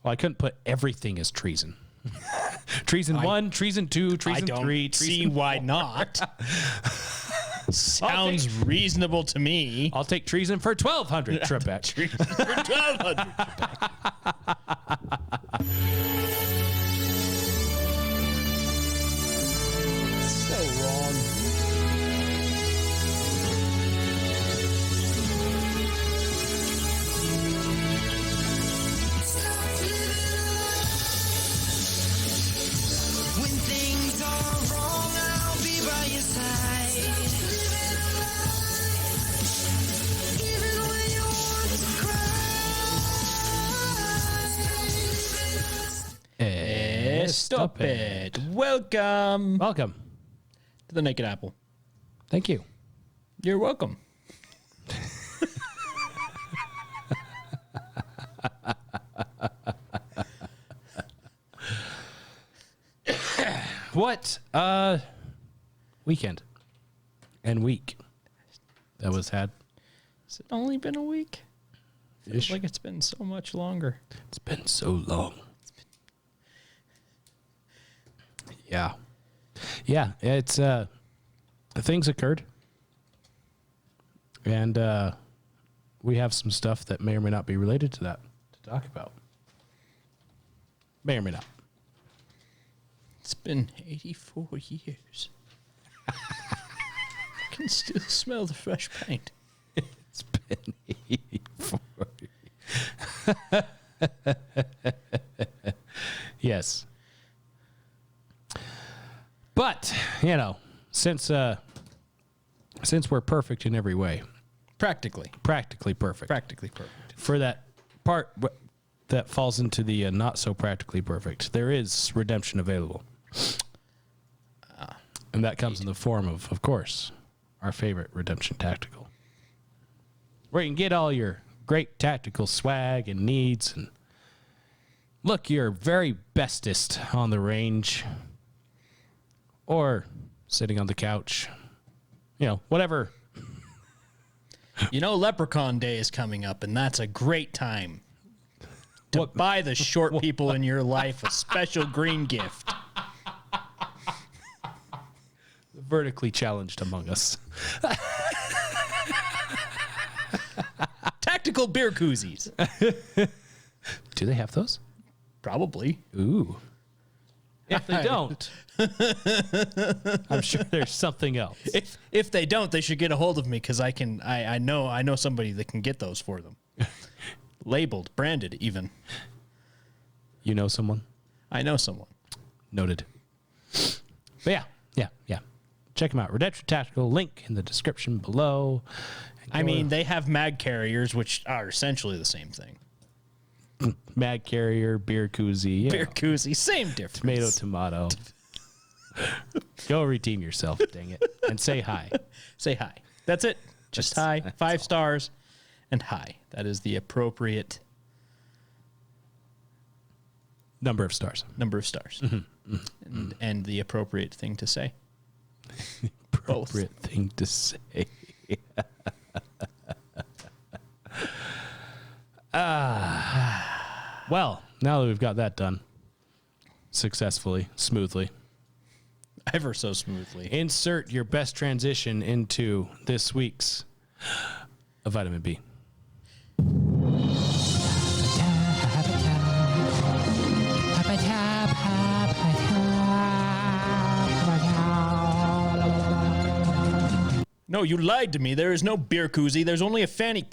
Well, I couldn't put everything as treason. Treason 1, treason 2, treason 3. I don't see why not. Sounds reasonable to me. I'll take treason for 1,200 Trebek. Treason for 1,200. So wrong. When things are wrong, I'll be by your side. Even when you want to cry. Stop it. Welcome Welcome. to the Naked Apple. Thank you. You're welcome. What weekend and week that was had? Has it only been a week? Feels Ish. like it's been so much longer. It's been so long. Yeah. Yeah, it's things occurred. And we have some stuff that may or may not be related to that to talk about. May or may not. It's been 84 years. I can still smell the fresh paint. It's been 84. Yes. But, since we're perfect in every way, Practically perfect. perfect. For that part that falls into the not so practically perfect, there is redemption available. And that comes in the form of course, our favorite redemption tactical. Where you can get all your great tactical swag and needs and look your very bestest on the range or sitting on the couch. Whatever. Leprechaun Day is coming up, and that's a great time to buy the short people in your life a special green gift. Vertically challenged among us. Tactical beer koozies. Do they have those? Probably. Ooh. If they don't, I'm sure there's something else. If they don't, they should get a hold of me because I know somebody that can get those for them. Labeled, branded even. You know someone? I know someone. Noted. But yeah. Check them out. Redemption Tactical, link in the description below. They have mag carriers, which are essentially the same thing. Mag carrier, beer koozie. Beer koozie, same difference. Tomato. Go redeem yourself, dang it. And say hi. Say hi. That's it. Just hi. 5 stars and hi. That is the appropriate Number of stars. And the appropriate thing to say. Appropriate thing to say. Well, now that we've got that done successfully, smoothly, Ever so smoothly. insert your best transition into this week's Vitamin B. No, you lied to me. There is no beer koozie. There's only a fanny.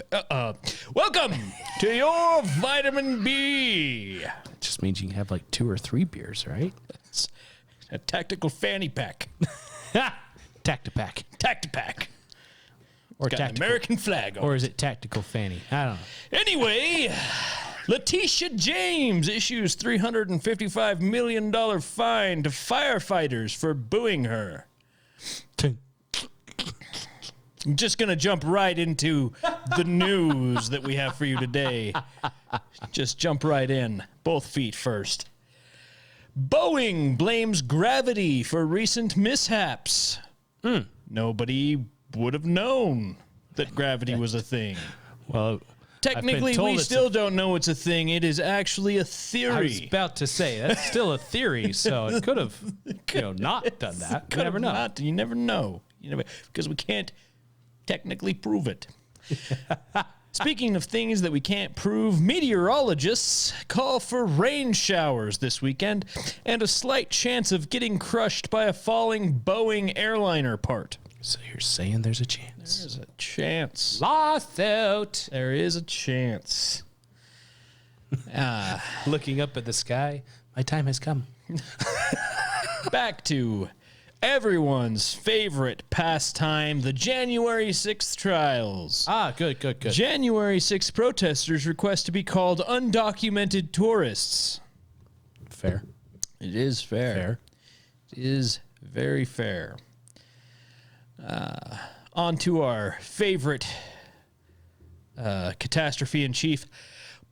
Welcome to your Vitamin B. It just means you can have like 2 or 3 beers, right? It's a tactical fanny pack. Tactipack. Tactipack. Or Got an tactical. American flag on Or it. is it tactical fanny? I don't know. Anyway, Letitia James issues $355 million fine to firefighters for booing her. I'm just going to jump right into the news that we have for you today. Just jump right in. Both feet first. Boeing blames gravity for recent mishaps. Nobody would have known that gravity was a thing. Well, Technically, told we it's still don't know it's a thing. It is actually a theory. I was about to say that's still a theory, so it could have, not done that. You never know. You never know. Because we can't technically prove it. Speaking of things that we can't prove, meteorologists call for rain showers this weekend and a slight chance of getting crushed by a falling Boeing airliner part. So you're saying there's a chance? There's a chance. Lawsuit. There is a chance. Looking up at the sky, my time has come. Back to everyone's favorite pastime, the January 6th trials. Good. January 6th protesters request to be called undocumented tourists. Fair. It is fair. It is very fair. On to our favorite catastrophe in chief.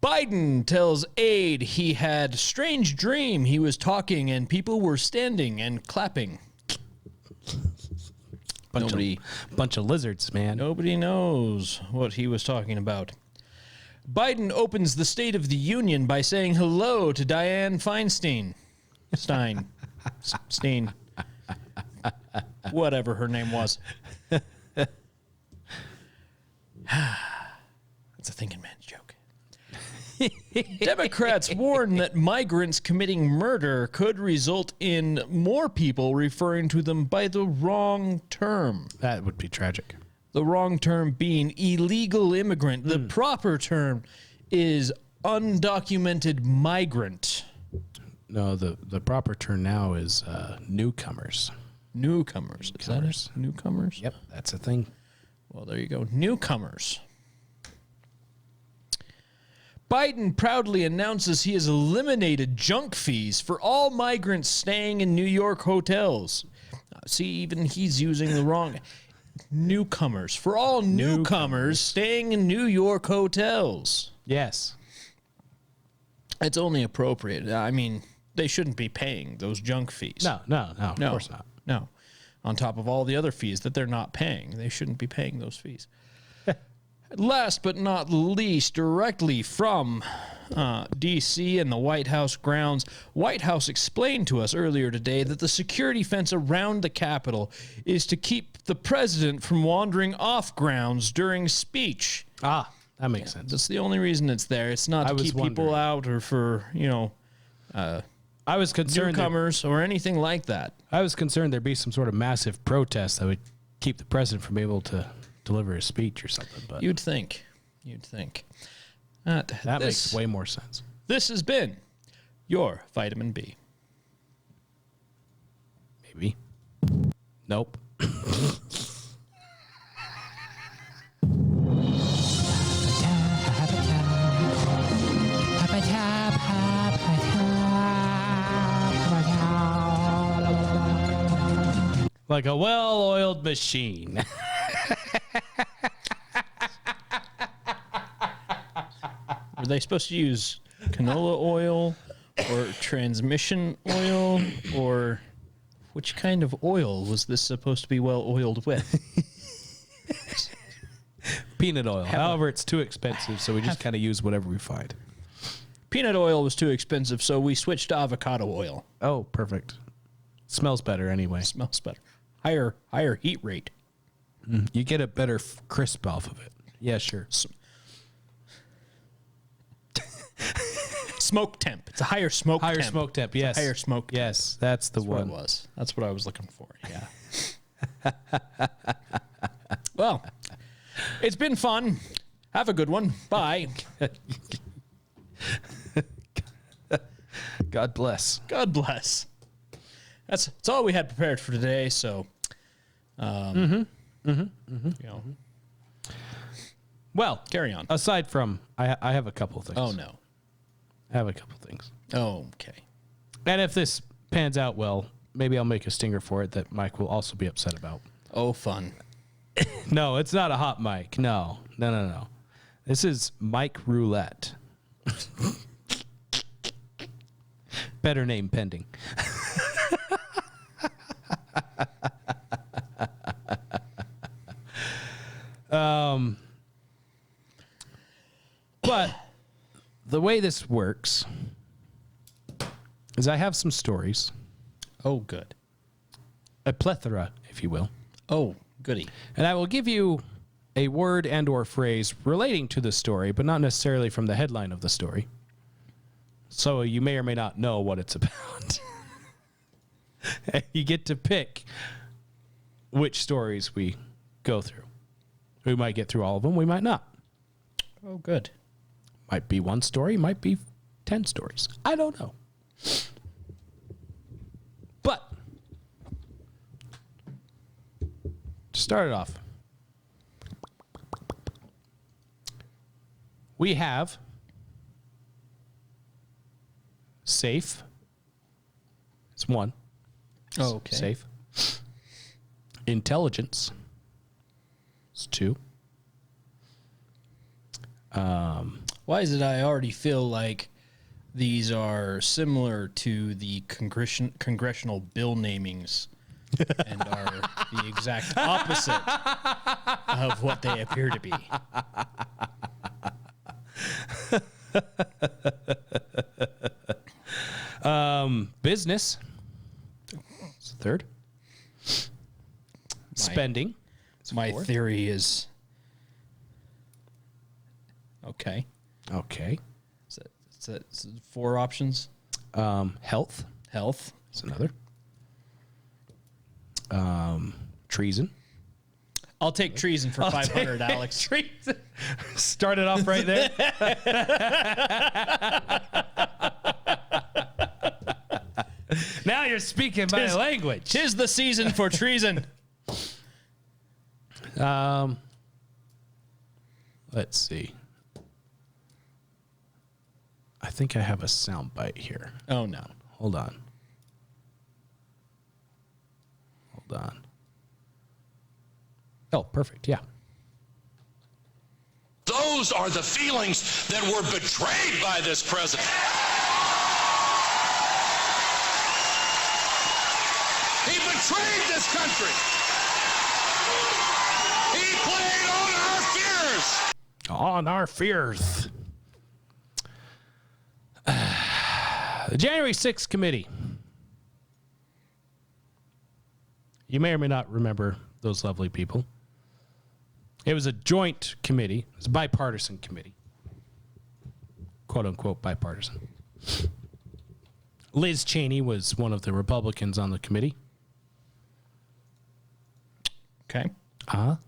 Biden tells aide he had strange dream. He was talking and people were standing and clapping. Bunch of lizards, man. Nobody knows what he was talking about. Biden opens the State of the Union by saying hello to Dianne Feinstein. Steen. Whatever her name was. That's a thinking man's joke. Democrats warn that migrants committing murder could result in more people referring to them by the wrong term. That would be tragic. The wrong term being illegal immigrant. The proper term is undocumented migrant. No, the proper term now is newcomers. Newcomers. Is that it? Newcomers? Yep, that's a thing. Well, there you go. Newcomers. Biden proudly announces he has eliminated junk fees for all migrants staying in New York hotels. See, even he's using the wrong newcomers. For all newcomers staying in New York hotels. Yes. It's only appropriate. I mean, they shouldn't be paying those junk fees. No, of course not. No. On top of all the other fees that they're not paying. They shouldn't be paying those fees. Last but not least, directly from D.C. and the White House grounds, White House explained to us earlier today that the security fence around the Capitol is to keep the president from wandering off grounds during speech. That makes sense. That's the only reason it's there. It's not to keep people out or for, I was concerned newcomers or anything like that. I was concerned there'd be some sort of massive protest that would keep the president from being able to deliver a speech or something. But You'd think. That makes way more sense. This has been your vitamin B. Maybe. Nope. Like a well-oiled machine. Were they supposed to use canola oil or transmission oil, or which kind of oil was this supposed to be well oiled with? Peanut oil. However, it's too expensive, so we just kind of use whatever we find. Peanut oil was too expensive, so we switched to avocado oil. Oh, perfect. Smells better anyway. Smells better. Higher heat rate. You get a better crisp off of it. Yeah, sure. Smoke temp. It's a higher smoke temp. Higher smoke temp, yes. Higher smoke temp. Yes, that's the That's one. what it was. That's what I was looking for. Yeah. Well, it's been fun. Have a good one. Bye. God bless. God bless. That's all we had prepared for today. So, you know, Well, carry on. aside from, I have a couple of things. Oh no. I have a couple of things. Oh, okay. And if this pans out well, maybe I'll make a stinger for it that Mike will also be upset about. Oh, fun. No, it's not a hot mic. No. This is Mike Roulette. Better name pending. the way this works is I have some stories, Oh, good. a plethora, if you will, Oh, goody. and I will give you a word and or phrase relating to the story, but not necessarily from the headline of the story. So you may or may not know what it's about. You get to pick which stories we go through. We might get through all of them. We might not. Oh, good. Might be one story. Might be 10 stories. I don't know. But to start it off, we have safe. It's one. Oh, okay. Safe. Intelligence. It's two. Why is it I already feel like these are similar to the congressional bill namings and are the exact opposite of what they appear to be? Business. It's the third. Spending. My fourth. theory is okay. Okay. Is that four options? Health. Health. That's another. Treason. I'll take treason for 500, Alex. Treason. Started off right there. Now you're speaking my language. Tis the season for treason. Let's see. I think I have a sound bite here. Oh, no. Hold on. Hold on. Oh, perfect. Yeah. Those are the feelings that were betrayed by this president. He betrayed this country. He played on our fears. On our fears. The January 6th committee. You may or may not remember those lovely people. It was a joint committee. It was a bipartisan committee. Quote unquote bipartisan. Liz Cheney was one of the Republicans on the committee. Okay. And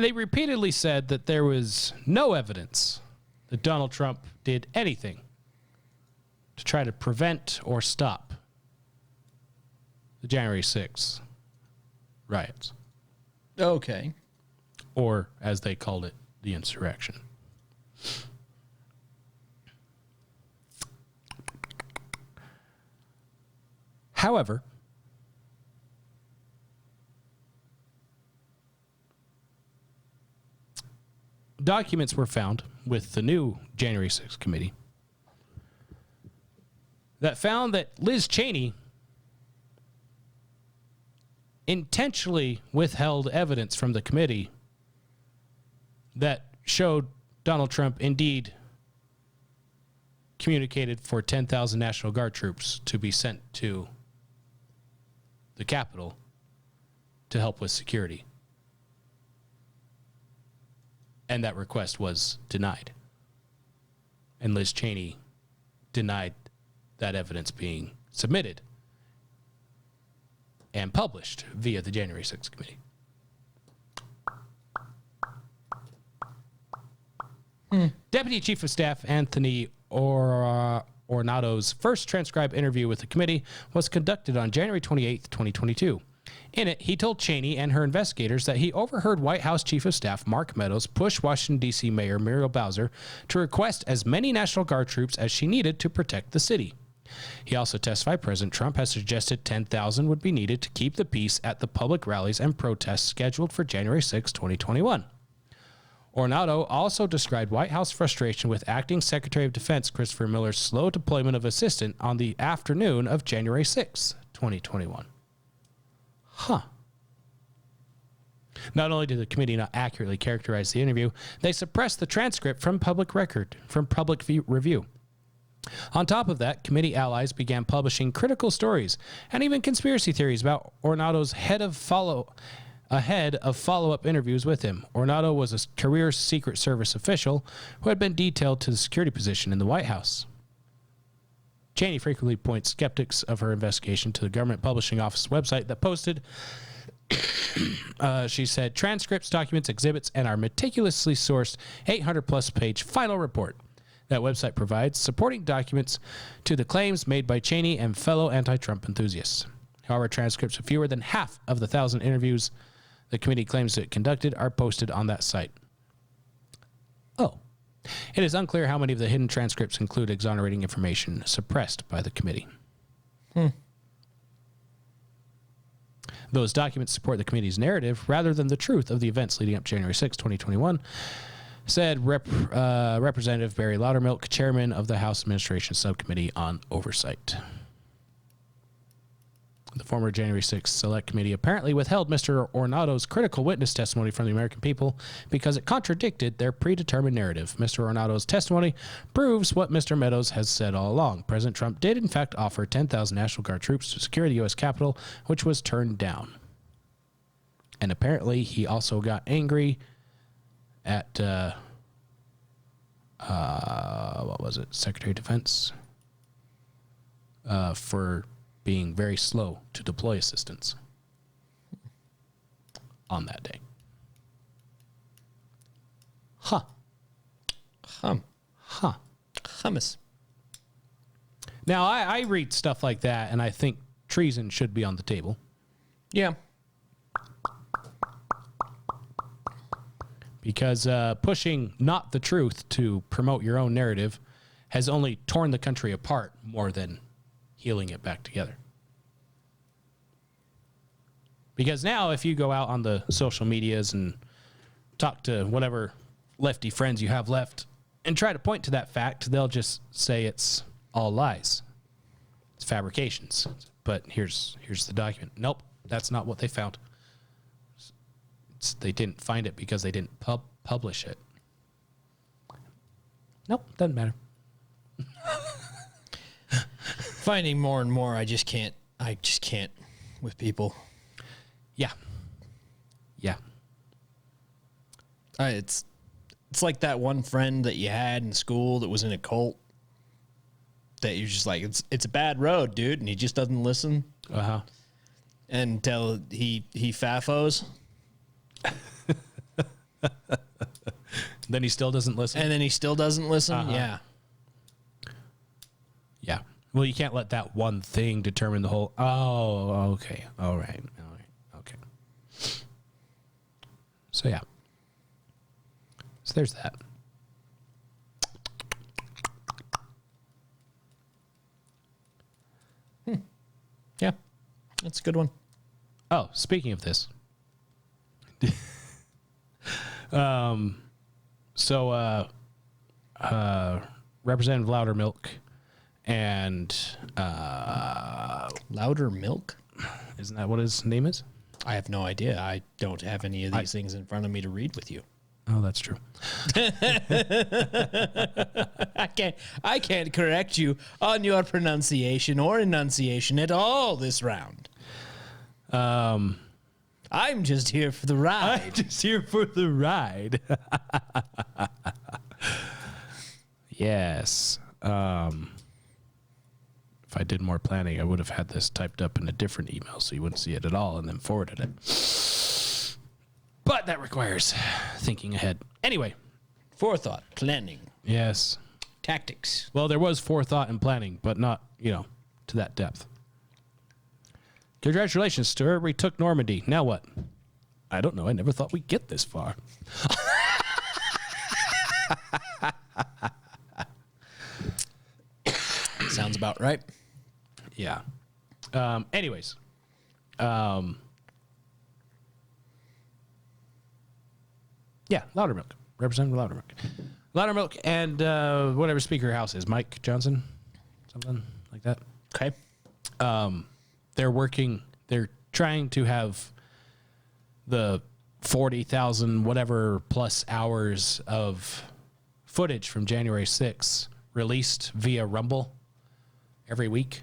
they repeatedly said that there was no evidence that Donald Trump did anything to try to prevent or stop the January 6th riots, Okay. or as they called it, the insurrection. However, documents were found with the new January 6th committee that found that Liz Cheney intentionally withheld evidence from the committee that showed Donald Trump indeed communicated for 10,000 National Guard troops to be sent to the Capitol to help with security. And that request was denied. And Liz Cheney denied that evidence being submitted and published via the January 6th committee. Deputy Chief of Staff Anthony Ornato's first transcribed interview with the committee was conducted on January 28th, 2022. In it, he told Cheney and her investigators that he overheard White House Chief of Staff Mark Meadows push Washington, D.C. Mayor Muriel Bowser to request as many National Guard troops as she needed to protect the city. He also testified President Trump has suggested 10,000 would be needed to keep the peace at the public rallies and protests scheduled for January 6, 2021. Ornato also described White House frustration with Acting Secretary of Defense Christopher Miller's slow deployment of assistance on the afternoon of January 6, 2021. Huh. Not only did the committee not accurately characterize the interview, they suppressed the transcript from public review. On top of that, committee allies began publishing critical stories and even conspiracy theories about Ornado's head of follow-up interviews with him. Ornado was a career Secret Service official who had been detailed to the security position in the White House. Cheney frequently points skeptics of her investigation to the government publishing office website that posted, she said, transcripts, documents, exhibits, and our meticulously sourced 800-plus page final report. That website provides supporting documents to the claims made by Cheney and fellow anti-Trump enthusiasts. However, transcripts of fewer than half of the 1,000 interviews the committee claims it conducted are posted on that site. Oh. It is unclear how many of the hidden transcripts include exonerating information suppressed by the committee. Those documents support the committee's narrative rather than the truth of the events leading up to January 6, 2021, said Representative Barry Loudermilk, chairman of the House Administration Subcommittee on Oversight. The former January 6th Select Committee apparently withheld Mr. Ornado's critical witness testimony from the American people because it contradicted their predetermined narrative. Mr. Ornado's testimony proves what Mr. Meadows has said all along. President Trump did, in fact, offer 10,000 National Guard troops to secure the U.S. Capitol, which was turned down. And apparently he also got angry at, what was it, Secretary of Defense? For being very slow to deploy assistance on that day. Hummus. Now, I read stuff like that, and I think treason should be on the table. Yeah. Because pushing not the truth to promote your own narrative has only torn the country apart more than healing it back together. Because now if you go out on the social medias and talk to whatever lefty friends you have left and try to point to that fact, they'll just say it's all lies. It's fabrications. But here's the document. Nope, that's not what they found. They didn't find it because they didn't publish it. Nope, doesn't matter. Finding more and more, I just can't with people. Yeah. It's like that one friend that you had in school that was in a cult that you're just like, it's a bad road, dude, and he just doesn't listen. Uh-huh. Until he faffos. Then he still doesn't listen. And then he still doesn't listen? Uh-huh. Yeah. Yeah. Well, you can't let that one thing determine the whole. Oh, okay. All right. Okay. So, yeah. So there's that. Yeah. That's a good one. Oh, speaking of this. Representative Loudermilk and Louder Milk? isn't that what his name is? I have no idea. I don't have any of these things in front of me to read with you. Oh, that's true. I can't correct you on your pronunciation or enunciation at all this round. I'm just here for the ride. I'm just here for the ride. Yes. If I did more planning, I would have had this typed up in a different email so you wouldn't see it at all and then forwarded it. But that requires thinking ahead. Anyway. Forethought, planning, Yes. tactics. Well, there was forethought and planning, but not, to that depth. Congratulations, Stuart. We took Normandy. Now what? I don't know. I never thought we'd get this far. Sounds about right. Yeah. Anyways. Yeah, Loudermilk. Representative Loudermilk. Loudermilk and whatever Speaker of House is. Mike Johnson? Something like that. Okay. They're trying to have the 40,000 whatever plus hours of footage from January 6th released via Rumble every week,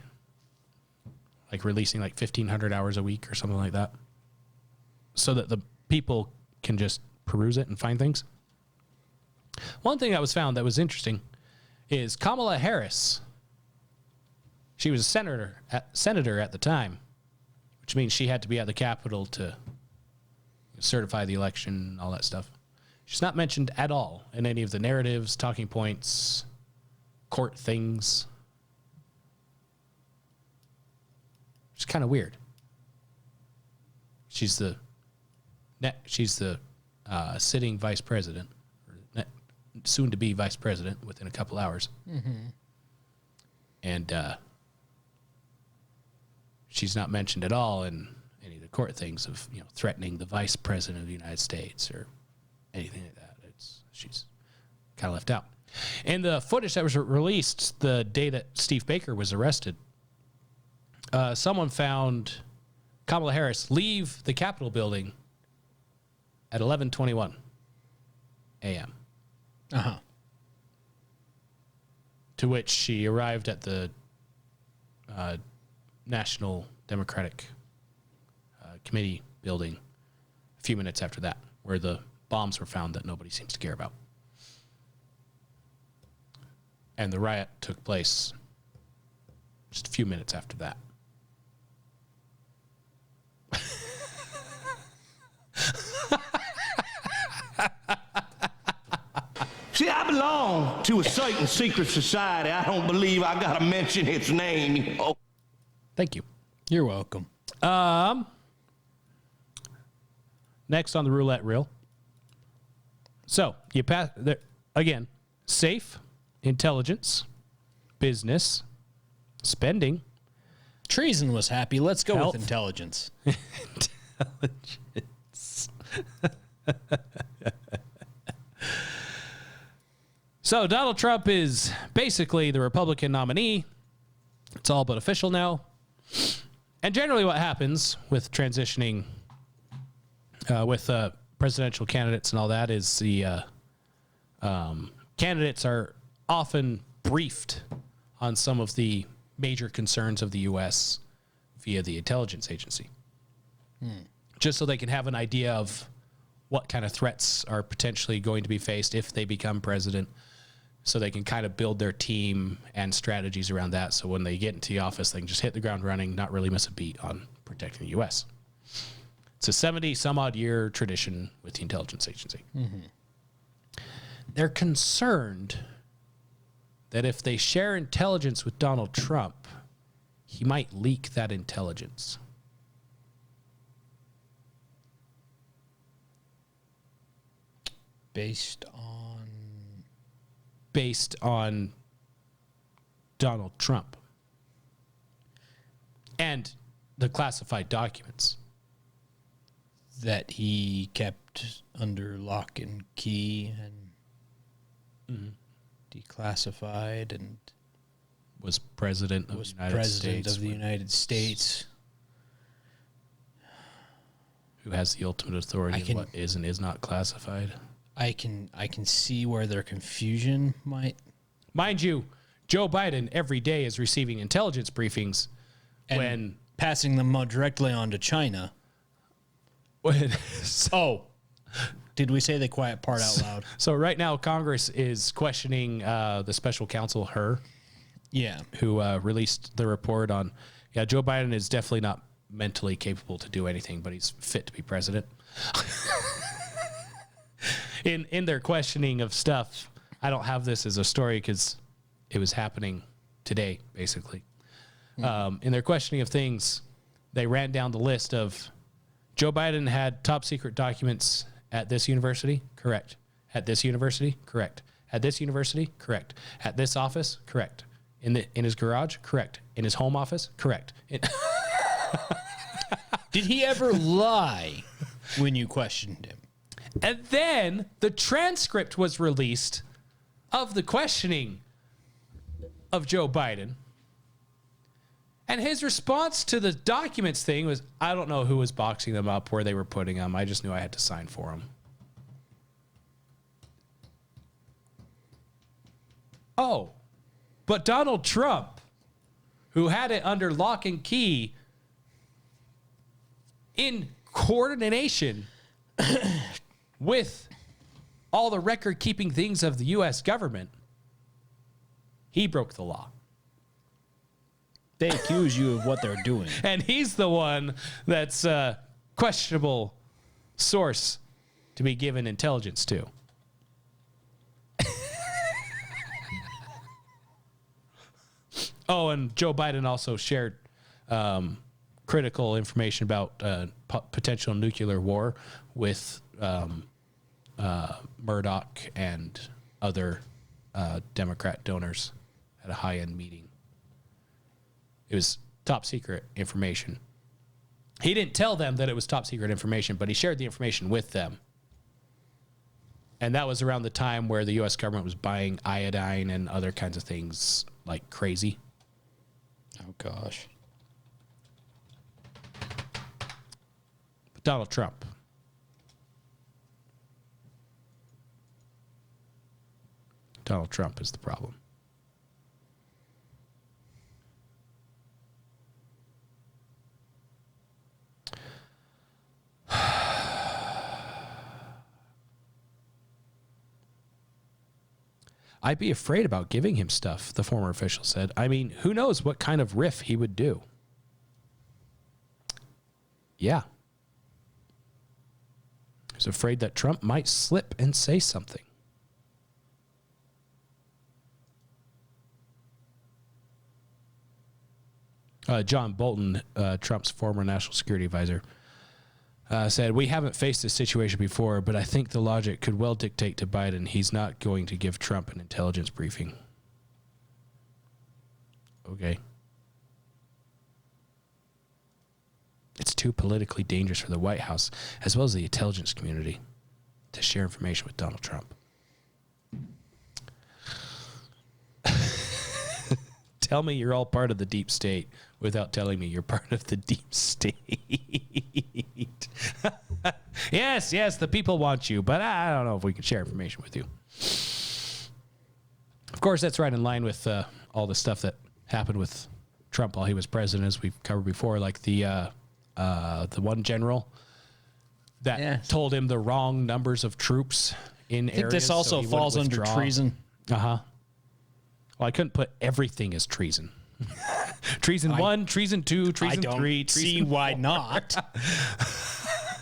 like releasing like 1,500 hours a week or something like that, so that the people can just peruse it and find things. One thing that was found that was interesting is Kamala Harris. She was a senator at the time, which means she had to be at the Capitol to certify the election and all that stuff. She's not mentioned at all in any of the narratives, talking points, court things. It's kind of weird. She's the sitting vice president, or soon to be vice president within a couple hours. Mm-hmm. And she's not mentioned at all in any of the court things of, you know, threatening the vice president of the United States or anything like that. She's kind of left out. In the footage that was released the day that Steve Baker was arrested, someone found Kamala Harris leave the Capitol building at 11:21 a.m. Uh-huh. To which she arrived at the National Democratic Committee building a few minutes after that, where the bombs were found that nobody seems to care about. And the riot took place just a few minutes after that. See, I belong to a certain secret society. I don't believe I gotta mention its name, you know. Thank you. You're welcome. Next on the roulette reel. So you pass there again. Safe, intelligence, business, spending. Treason was happy. Let's go Health. with intelligence. Intelligence. So Donald Trump is basically the Republican nominee. It's all but official now. And generally what happens with transitioning with presidential candidates and all that is the candidates are often briefed on some of the major concerns of the U.S. via the intelligence agency. Just so they can have an idea of what kind of threats are potentially going to be faced if they become president, so they can kind of build their team and strategies around that. So when they get into the office, they can just hit the ground running, not really miss a beat on protecting the U.S. It's a 70-some-odd year tradition with the intelligence agency. Mm-hmm. They're concerned that if they share intelligence with Donald Trump, he might leak that intelligence. Based on Donald Trump and the classified documents that he kept under lock and key and declassified and was president of the United States. of the United States. Who has the ultimate authority in what is and is not classified. I can see where their confusion might. Mind you, Joe Biden every day is receiving intelligence briefings And passing them directly on to China. Did we say the quiet part out loud? So right now, Congress is questioning the special counsel, who released the report on, Joe Biden is definitely not mentally capable to do anything, but he's fit to be president. In their questioning of stuff, I don't have this as a story because it was happening today, basically. In their questioning of things, they ran down the list of Joe Biden had top secret documents at this university, correct. At this university, correct. At this university, correct. At this office, correct. In his garage, correct. In his home office, correct. Did he ever lie when you questioned him? And then the transcript was released of the questioning of Joe Biden. And his response to the documents thing was, I don't know who was boxing them up, where they were putting them. I just knew I had to sign for them. Oh, but Donald Trump, who had it under lock and key in coordination with all the record-keeping things of the U.S. government, he broke the law. They accuse you of what they're doing. And he's the one that's a questionable source to be given intelligence to. Oh, and Joe Biden also shared critical information about potential nuclear war with Murdoch and other Democrat donors at a high-end meeting. It was top secret information. He didn't tell them that it was top secret information, but he shared the information with them. And that was around the time where the U.S. government was buying iodine and other kinds of things like crazy. Oh, gosh. But Donald Trump. Donald Trump is the problem. I'd be afraid about giving him stuff, the former official said. I mean, who knows what kind of riff he would do? Yeah. He was afraid that Trump might slip and say something. John Bolton, Trump's former national security advisor, said, we haven't faced this situation before, but I think the logic could well dictate to Biden he's not going to give Trump an intelligence briefing. Okay. It's too politically dangerous for the White House, as well as the intelligence community, to share information with Donald Trump. Tell me you're all part of the deep state without telling me you're part of the deep state. Yes, the people want you, but I don't know if we can share information with you. Of course, that's right in line with all the stuff that happened with Trump while he was president, as we've covered before, like the one general that told him the wrong numbers of troops in areas. I think this also falls under treason. Uh-huh. Well, I couldn't put everything as treason. Treason 1, treason 2, treason 3. I don't see why not.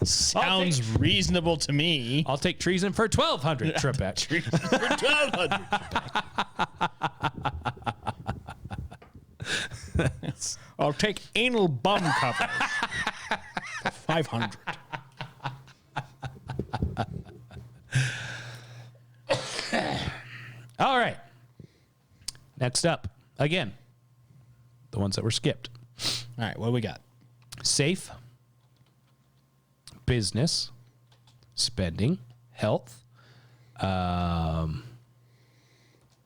Sounds reasonable to me. I'll take treason for 1,200 Trebek. Treason for 1,200. I'll take anal bum cover for 500. All right. Next up, again, the ones that were skipped. All right, what do we got? Safe, business, spending, health,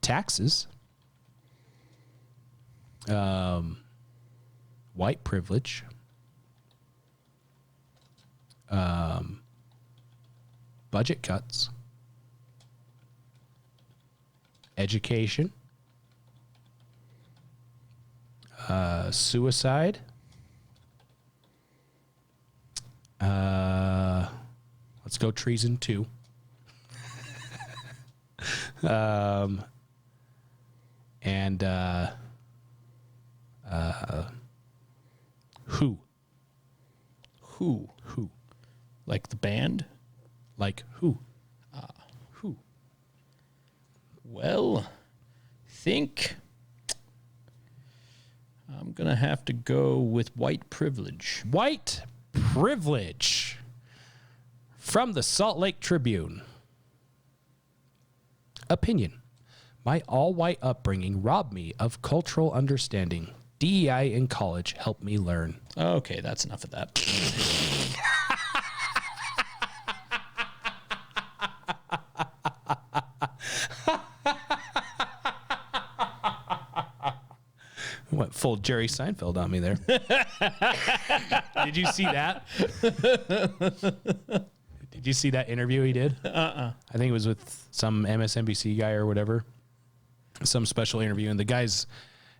taxes, white privilege, budget cuts, education, suicide, let's go treason 2. And who? Like the band? Like who? Who? Well, think I'm going to have to go with white privilege. White privilege. From the Salt Lake Tribune. Opinion. My all-white upbringing robbed me of cultural understanding. DEI in college helped me learn. Okay, that's enough of that. Went full Jerry Seinfeld on me there. Did you see that? Did you see that interview he did? I think it was with some MSNBC guy or whatever. Some special interview. And the guy's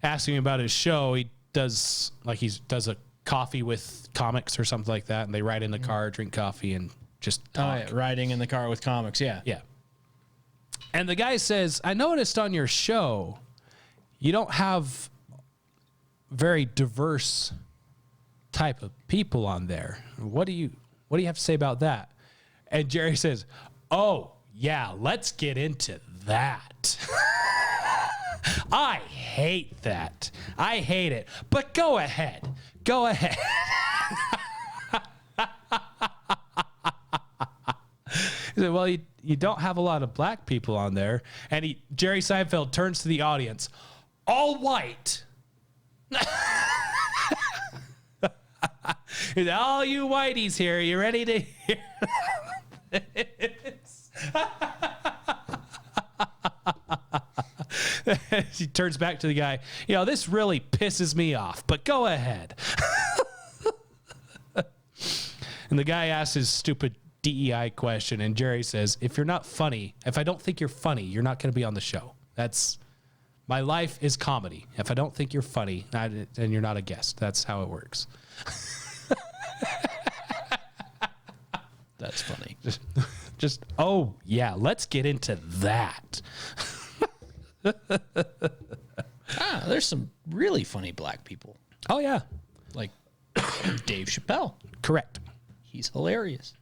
asking him about his show. He does a coffee with comics or something like that. And they ride in the car, drink coffee, and just talk. Oh, yeah. Riding in the car with comics. Yeah. Yeah. And the guy says, I noticed on your show, you don't have very diverse type of people on there. What do you have to say about that? And Jerry says, oh, yeah, let's get into that. I hate that. I hate it. But go ahead. Go ahead. He said, well, you don't have a lot of black people on there. And Jerry Seinfeld turns to the audience, all white. He said, all you whiteys here, you ready to hear this? He turns back to the guy, this really pisses me off, but go ahead. And the guy asks his stupid DEI question, and Jerry says, if I don't think you're funny, you're not going to be on the show. My life is comedy. If I don't think you're funny, then you're not a guest. That's how it works. That's funny. Oh, yeah, let's get into that. There's some really funny black people. Oh, yeah. Like Dave Chappelle. Correct. He's hilarious.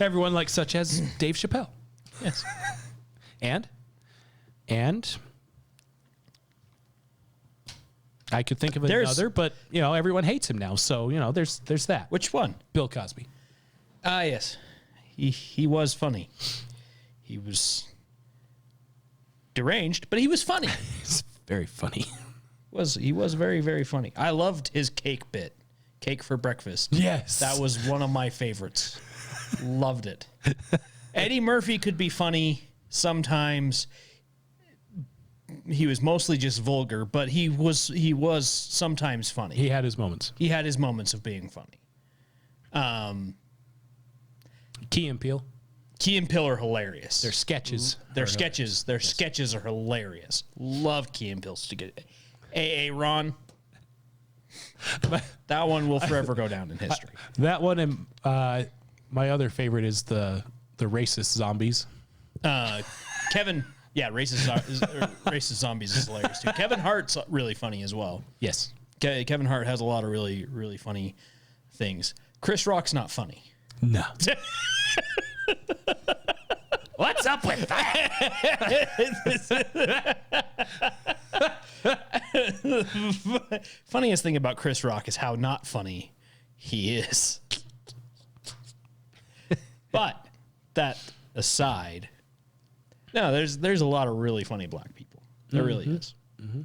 Everyone like such as Dave Chappelle. Yes. And I could think of another, but everyone hates him now. So, there's that. Which one? Bill Cosby. Ah, yes. He was funny. He was deranged, but he was funny. It's very funny. He was very, very funny. I loved his cake bit. Cake for breakfast. Yes. That was one of my favorites. Loved it. Eddie Murphy could be funny sometimes. He was mostly just vulgar, but he was sometimes funny. He had his moments. He had his moments of being funny. Key and Peele. Key and Peele are hilarious. Their sketches. Their sketches are hilarious. Love Key and Peele's to get A.A. Ron. That one will forever go down in history. That one and my other favorite is the racist zombies. Kevin, racist zombies is hilarious too. Kevin Hart's really funny as well. Yes. Kevin Hart has a lot of really, really funny things. Chris Rock's not funny. No. What's up with that? Funniest thing about Chris Rock is how not funny he is. But that aside, no, there's a lot of really funny black people. There really is. Mm-hmm.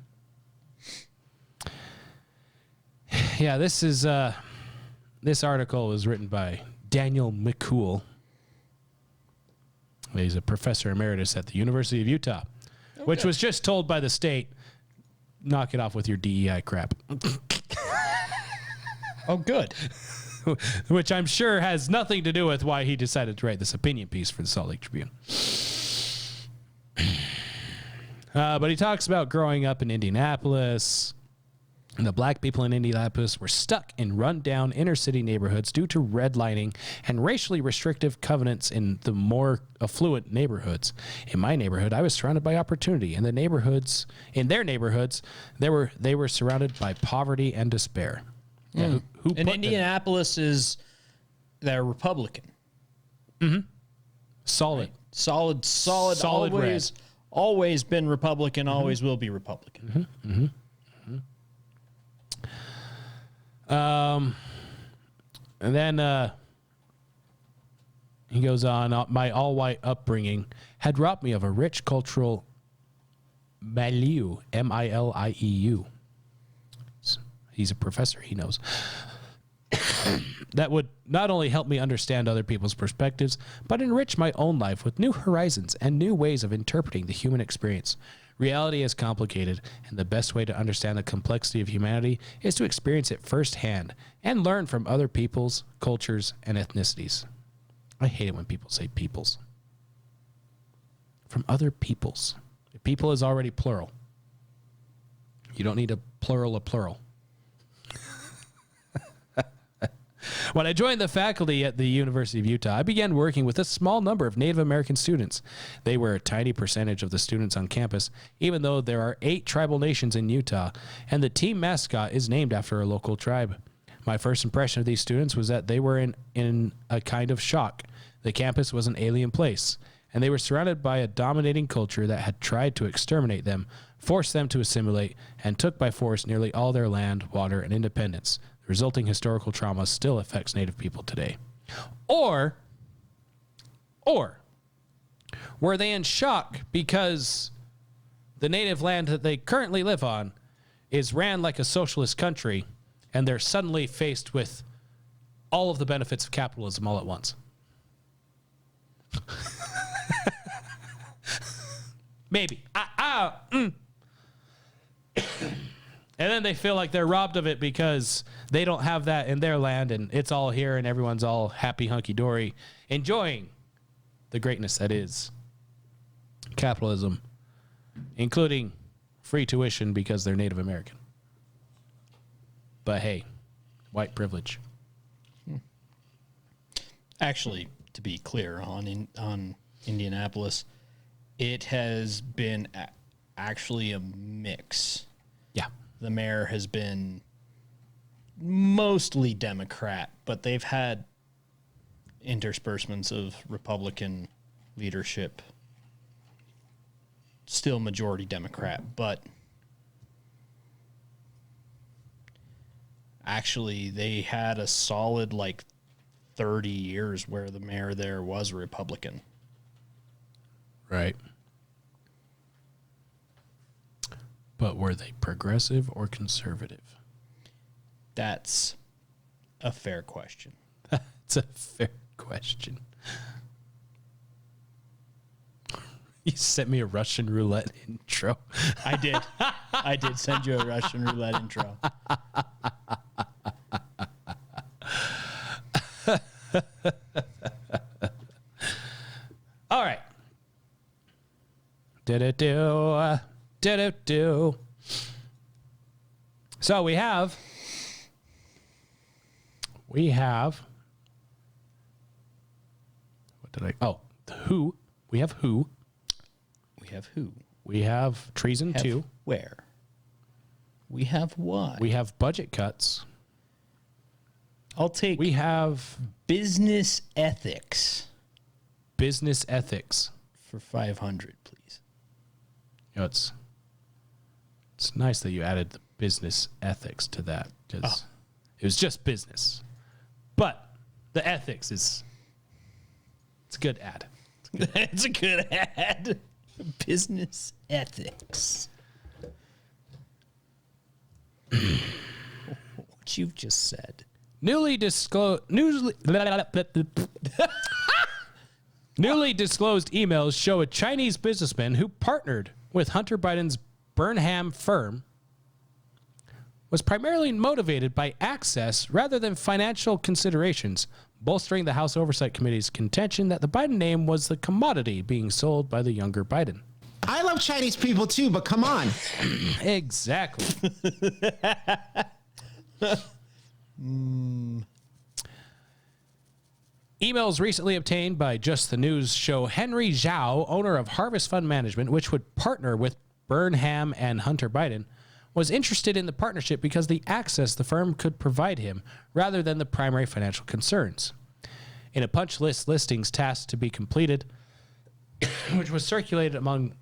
Yeah, this article was written by Daniel McCool. He's a professor emeritus at the University of Utah, which was just told by the state, knock it off with your DEI crap. Oh, good. Which I'm sure has nothing to do with why he decided to write this opinion piece for the Salt Lake Tribune. But he talks about growing up in Indianapolis. And the black people in Indianapolis were stuck in run-down inner-city neighborhoods due to redlining and racially restrictive covenants in the more affluent neighborhoods. In my neighborhood, I was surrounded by opportunity. In their neighborhoods, they were surrounded by poverty and despair. Yeah, who and Indianapolis they're Republican. Mm-hmm. Solid. Right. Solid always been Republican, always will be Republican. Mm-hmm. Mm-hmm. And then he goes on, my all-white upbringing had robbed me of a rich cultural milieu, M-I-L-I-E-U. He's a professor, he knows. that would not only help me understand other people's perspectives, but enrich my own life with new horizons and new ways of interpreting the human experience. Reality is complicated, and the best way to understand the complexity of humanity is to experience it firsthand and learn from other peoples, cultures, and ethnicities. I hate it when people say peoples. From other peoples. People is already plural. You don't need a plural of plural. When I joined the faculty at the University of Utah, I began working with a small number of Native American students. They were a tiny percentage of the students on campus, even though there are 8 tribal nations in Utah, and the team mascot is named after a local tribe. My first impression of these students was that they were in a kind of shock. The campus was an alien place, and they were surrounded by a dominating culture that had tried to exterminate them, forced them to assimilate, and took by force nearly all their land, water, and independence. The resulting historical trauma still affects Native people today. Or were they in shock because the native land that they currently live on is ran like a socialist country, and they're suddenly faced with all of the benefits of capitalism all at once? Maybe. And then they feel like they're robbed of it because they don't have that in their land, and it's all here, and everyone's all happy, hunky-dory, enjoying the greatness that is capitalism, including free tuition because they're Native American. But hey, white privilege. Actually, to be clear on Indianapolis, it has been actually a mix. Yeah. The mayor has been mostly Democrat, but they've had interspersements of Republican leadership. Still majority Democrat, but actually they had a solid 30 years where the mayor there was Republican. Right. But were they progressive or conservative? That's a fair question. It's a fair question. You sent me a Russian roulette intro. I did. I did send you a Russian roulette intro. All right. Do. So we have what did I who we have who We have who? we have treason Have 2, where? We have what? we have budget cuts, I'll take we have business ethics business ethics. for 500, please. You know, it's nice that you added the business ethics to that, because it was just business, but the ethics it's a good ad. It's a good ad. Business ethics. What you've just said. Newly disclosed emails show a Chinese businessman who partnered with Hunter Biden's Burnham firm was primarily motivated by access rather than financial considerations, bolstering the House Oversight Committee's contention that the Biden name was the commodity being sold by the younger Biden. I love Chinese people too, but come on. Exactly. Emails recently obtained by Just the News show Henry Zhao, owner of Harvest Fund Management, which would partner with Burnham and Hunter Biden, was interested in the partnership because the access the firm could provide him rather than the primary financial concerns. In a punch list listings task to be completed, which was circulated among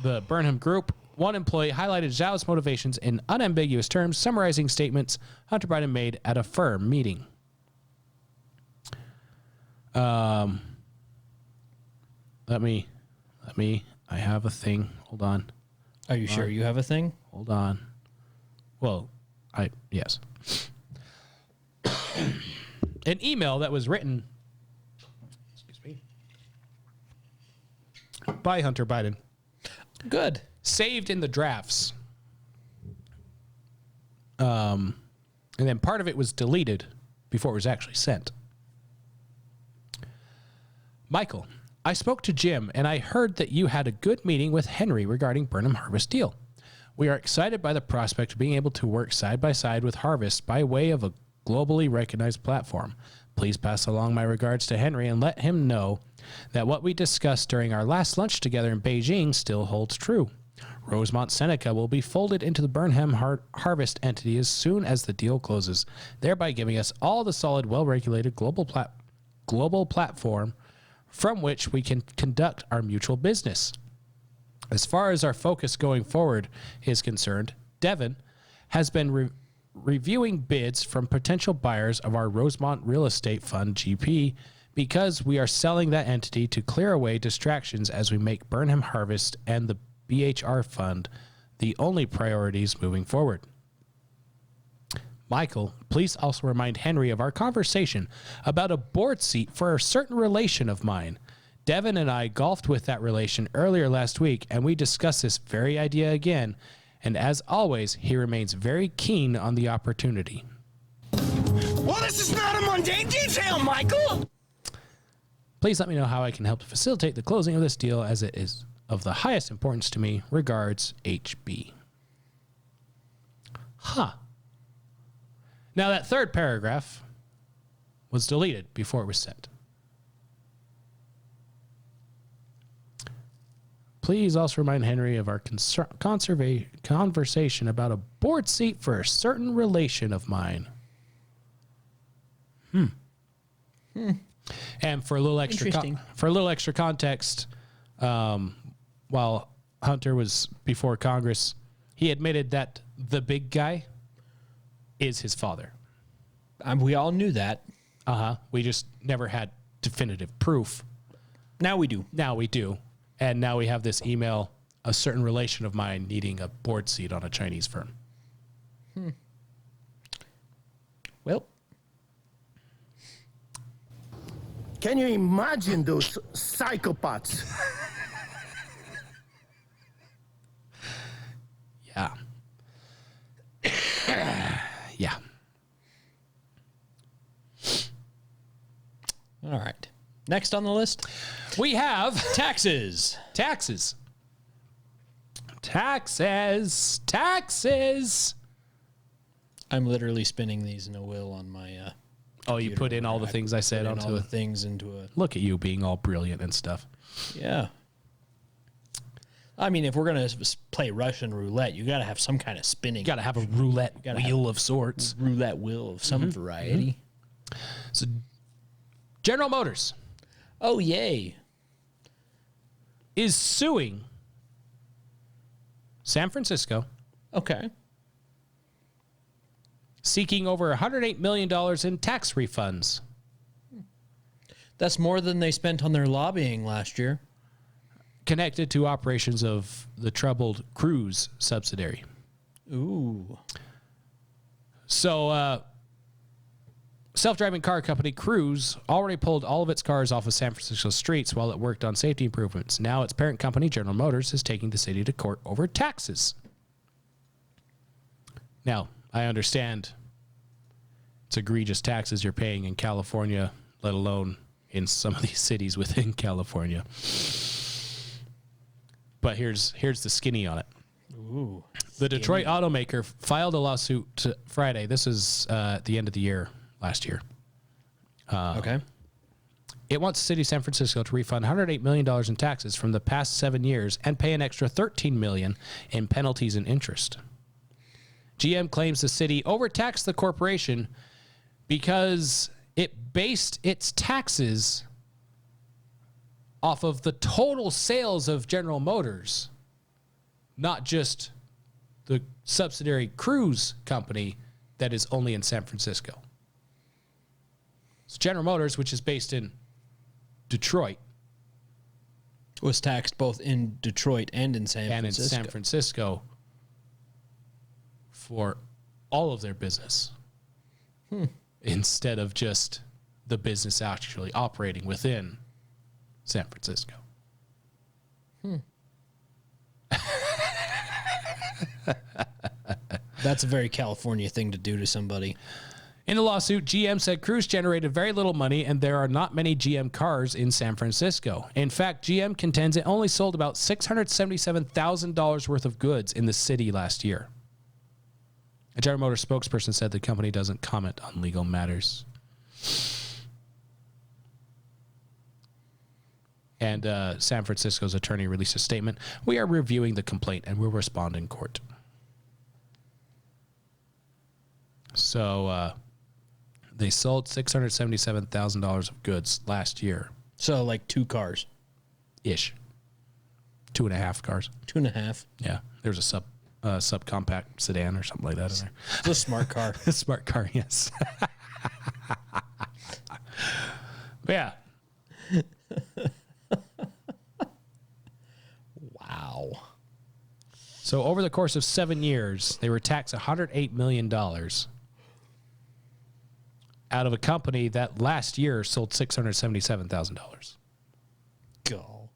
the Burnham group, one employee highlighted Zhao's motivations in unambiguous terms, summarizing statements Hunter Biden made at a firm meeting. Let me, I have a thing. Hold on. Are you sure you have a thing? Hold on. Well, yes. an email that was written by Hunter Biden, Good. saved in the drafts. And then part of it was deleted before it was actually sent. Michael, I spoke to Jim and I heard that you had a good meeting with Henry regarding Burnham Harvest deal. We are excited by the prospect of being able to work side by side with Harvest by way of a globally recognized platform. Please pass along my regards to Henry and let him know that what we discussed during our last lunch together in Beijing still holds true. Rosemont Seneca will be folded into the Burnham Harvest entity as soon as the deal closes, thereby giving us all the solid, well-regulated global platform from which we can conduct our mutual business. As far as our focus going forward is concerned, Devin has been reviewing bids from potential buyers of our Rosemont Real Estate Fund GP because we are selling that entity to clear away distractions as we make Burnham Harvest and the BHR Fund the only priorities moving forward. Michael, please also remind Henry of our conversation about a board seat for a certain relation of mine. Devin and I golfed with that relation earlier last week, and we discussed this very idea again, and as always, he remains very keen on the opportunity. Well, this is not a mundane detail, Michael! Please let me know how I can help to facilitate the closing of this deal, as it is of the highest importance to me. Regards, HB. Huh. Now, that third paragraph was deleted before it was sent. Please also remind Henry of our conversation about a board seat for a certain relation of mine. And for a little extra context, while Hunter was before Congress, he admitted that the big guy is his father. We all knew that. We just never had definitive proof. Now we do. Now we do. And now we have this email, a certain relation of mine needing a board seat on a Chinese firm. Well, Can you imagine those psychopaths? Yeah. Yeah. all right. Next on the list, We have taxes. taxes. Taxes. I'm literally spinning these in a wheel on my. Oh, you put in all the things I said put in onto all the it. things into a. Look at you being all brilliant and stuff. Yeah. I mean, if we're gonna play Russian roulette, you gotta have some kind of spinning. You got to have a roulette gotta wheel of sorts. roulette wheel of some variety. So, General Motors Oh, yay! is suing San Francisco, Okay. seeking over $108 million in tax refunds. That's more than they spent on their lobbying last year. Connected to operations of the troubled Cruise subsidiary. Ooh. So, self-driving car company Cruise already pulled all of its cars off of San Francisco streets while it worked on safety improvements. Now its parent company, General Motors, is taking the city to court over taxes. Now, I understand it's egregious taxes you're paying in California, let alone in some of these cities within California. But here's the skinny on it. Ooh. The Detroit automaker filed a lawsuit Friday. This is at the end of the year, last year. Okay. It wants the city of San Francisco to refund $108 million in taxes from the past 7 years and pay an extra $13 million in penalties and interest. GM claims the city overtaxed the corporation because it based its taxes off of the total sales of General Motors, not just the subsidiary Cruise company that is only in San Francisco. So General Motors, which is based in Detroit, Was taxed both in Detroit and in San and Francisco. in San Francisco for all of their business. instead of just the business actually operating within San Francisco. That's a very California thing to do to somebody. In the lawsuit, GM said Cruise generated very little money and there are not many GM cars in San Francisco. In fact, GM contends it only sold about $677,000 worth of goods in the city last year. A General Motors spokesperson said the company doesn't comment on legal matters. And San Francisco's attorney released a statement. We are reviewing the complaint and will respond in court. So they sold $677,000 of goods last year. So like 2 cars. Ish. 2.5 cars. 2.5. Yeah. There's a subcompact sedan or something like that in there. It's a smart car. A smart car, yes. Yeah. Wow. So over the course of 7 years, they were taxed $108 million out of a company that last year sold $677,000. Go.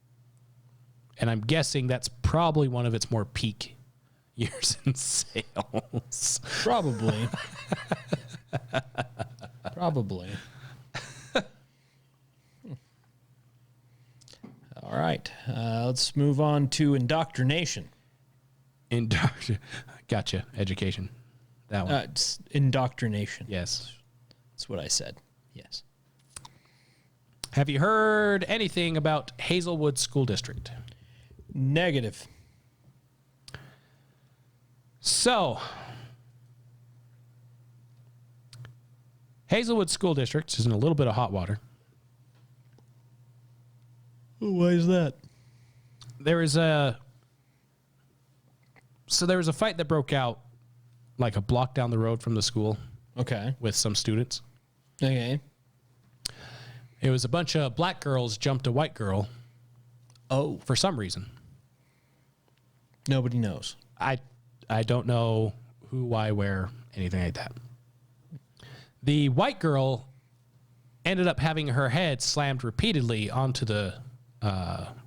And I'm guessing that's probably one of its more peak years in sales. Probably. Probably. All right. Let's move on to indoctrination. Gotcha. Education. That one. It's indoctrination. Yes. That's what I said. Yes. Have you heard anything about Hazelwood School District? Negative. So, Hazelwood School District is in a little bit of hot water. Why is that? There was a fight that broke out like a block down the road from the school Okay. with some students. Okay. It was a bunch of black girls jumped a white girl Oh. for some reason. Nobody knows. I don't know who, why, where, anything like that. The white girl ended up having her head slammed repeatedly onto the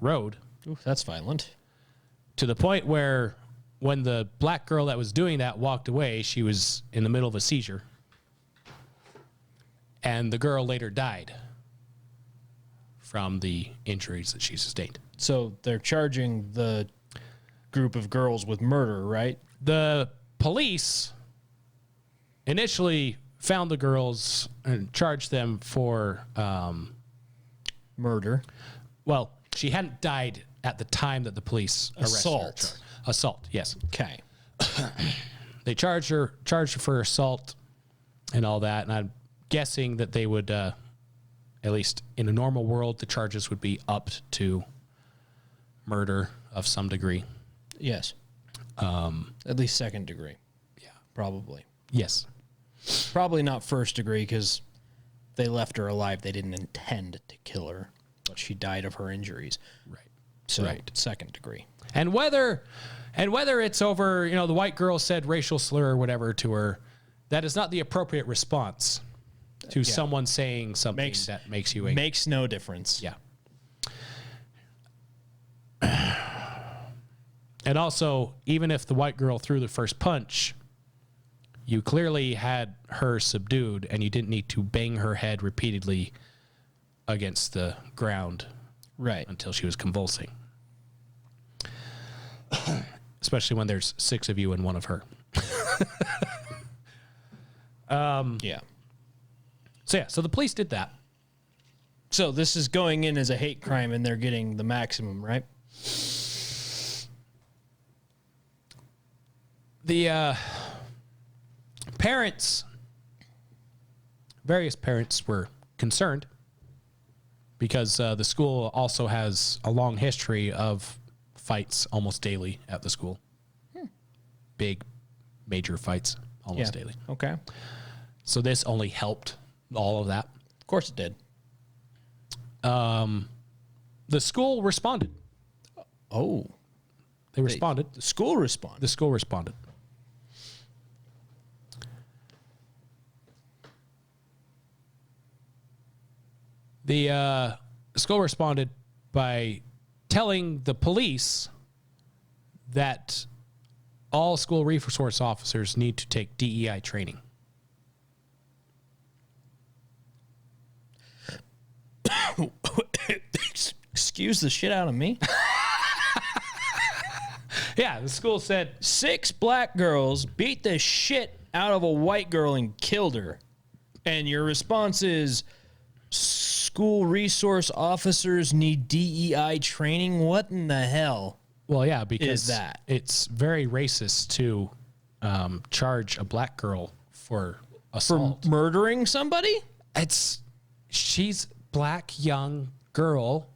road Ooh, that's violent. to the point where when the black girl that was doing that walked away, she was in the middle of a seizure. And the girl later died from the injuries that she sustained. So they're charging the group of girls with murder, right? The police initially found the girls and charged them for, Murder. well, she hadn't died at the time that the police arrested Assault. her. Assault, yes. Okay. They charged her for assault and all that, and I'm guessing that they would, at least in a normal world, the charges would be upped to murder of some degree. Yes. At least 2nd degree. Yeah. Probably. Yes. Probably not 1st degree because they left her alive. They didn't intend to kill her, but she died of her injuries. Right. So Right. 2nd degree. And whether it's over, the white girl said racial slur or whatever to her, that is not the appropriate response to someone saying something that makes you angry. Makes no difference. Yeah. And also, even if the white girl threw the first punch, you clearly had her subdued and you didn't need to bang her head repeatedly against the ground Right. until she was convulsing. Especially when there's 6 of you and 1 of her. Yeah. So the police did that. So this is going in as a hate crime and they're getting the maximum, right? The various parents were concerned because the school also has a long history of fights almost daily at the school. Big, major fights almost daily. Okay. So this only helped all of that. Of course it did. The school responded. Oh. They responded. The school responded. The school responded. The school responded by telling the police that all school resource officers need to take DEI training. Excuse the shit out of me. Yeah, the school said 6 black girls beat the shit out of a white girl and killed her. And your response is school resource officers need DEI training? What in the hell? Well, yeah, because is that? It's very racist to charge a black girl for assault. For murdering somebody? She's black young girl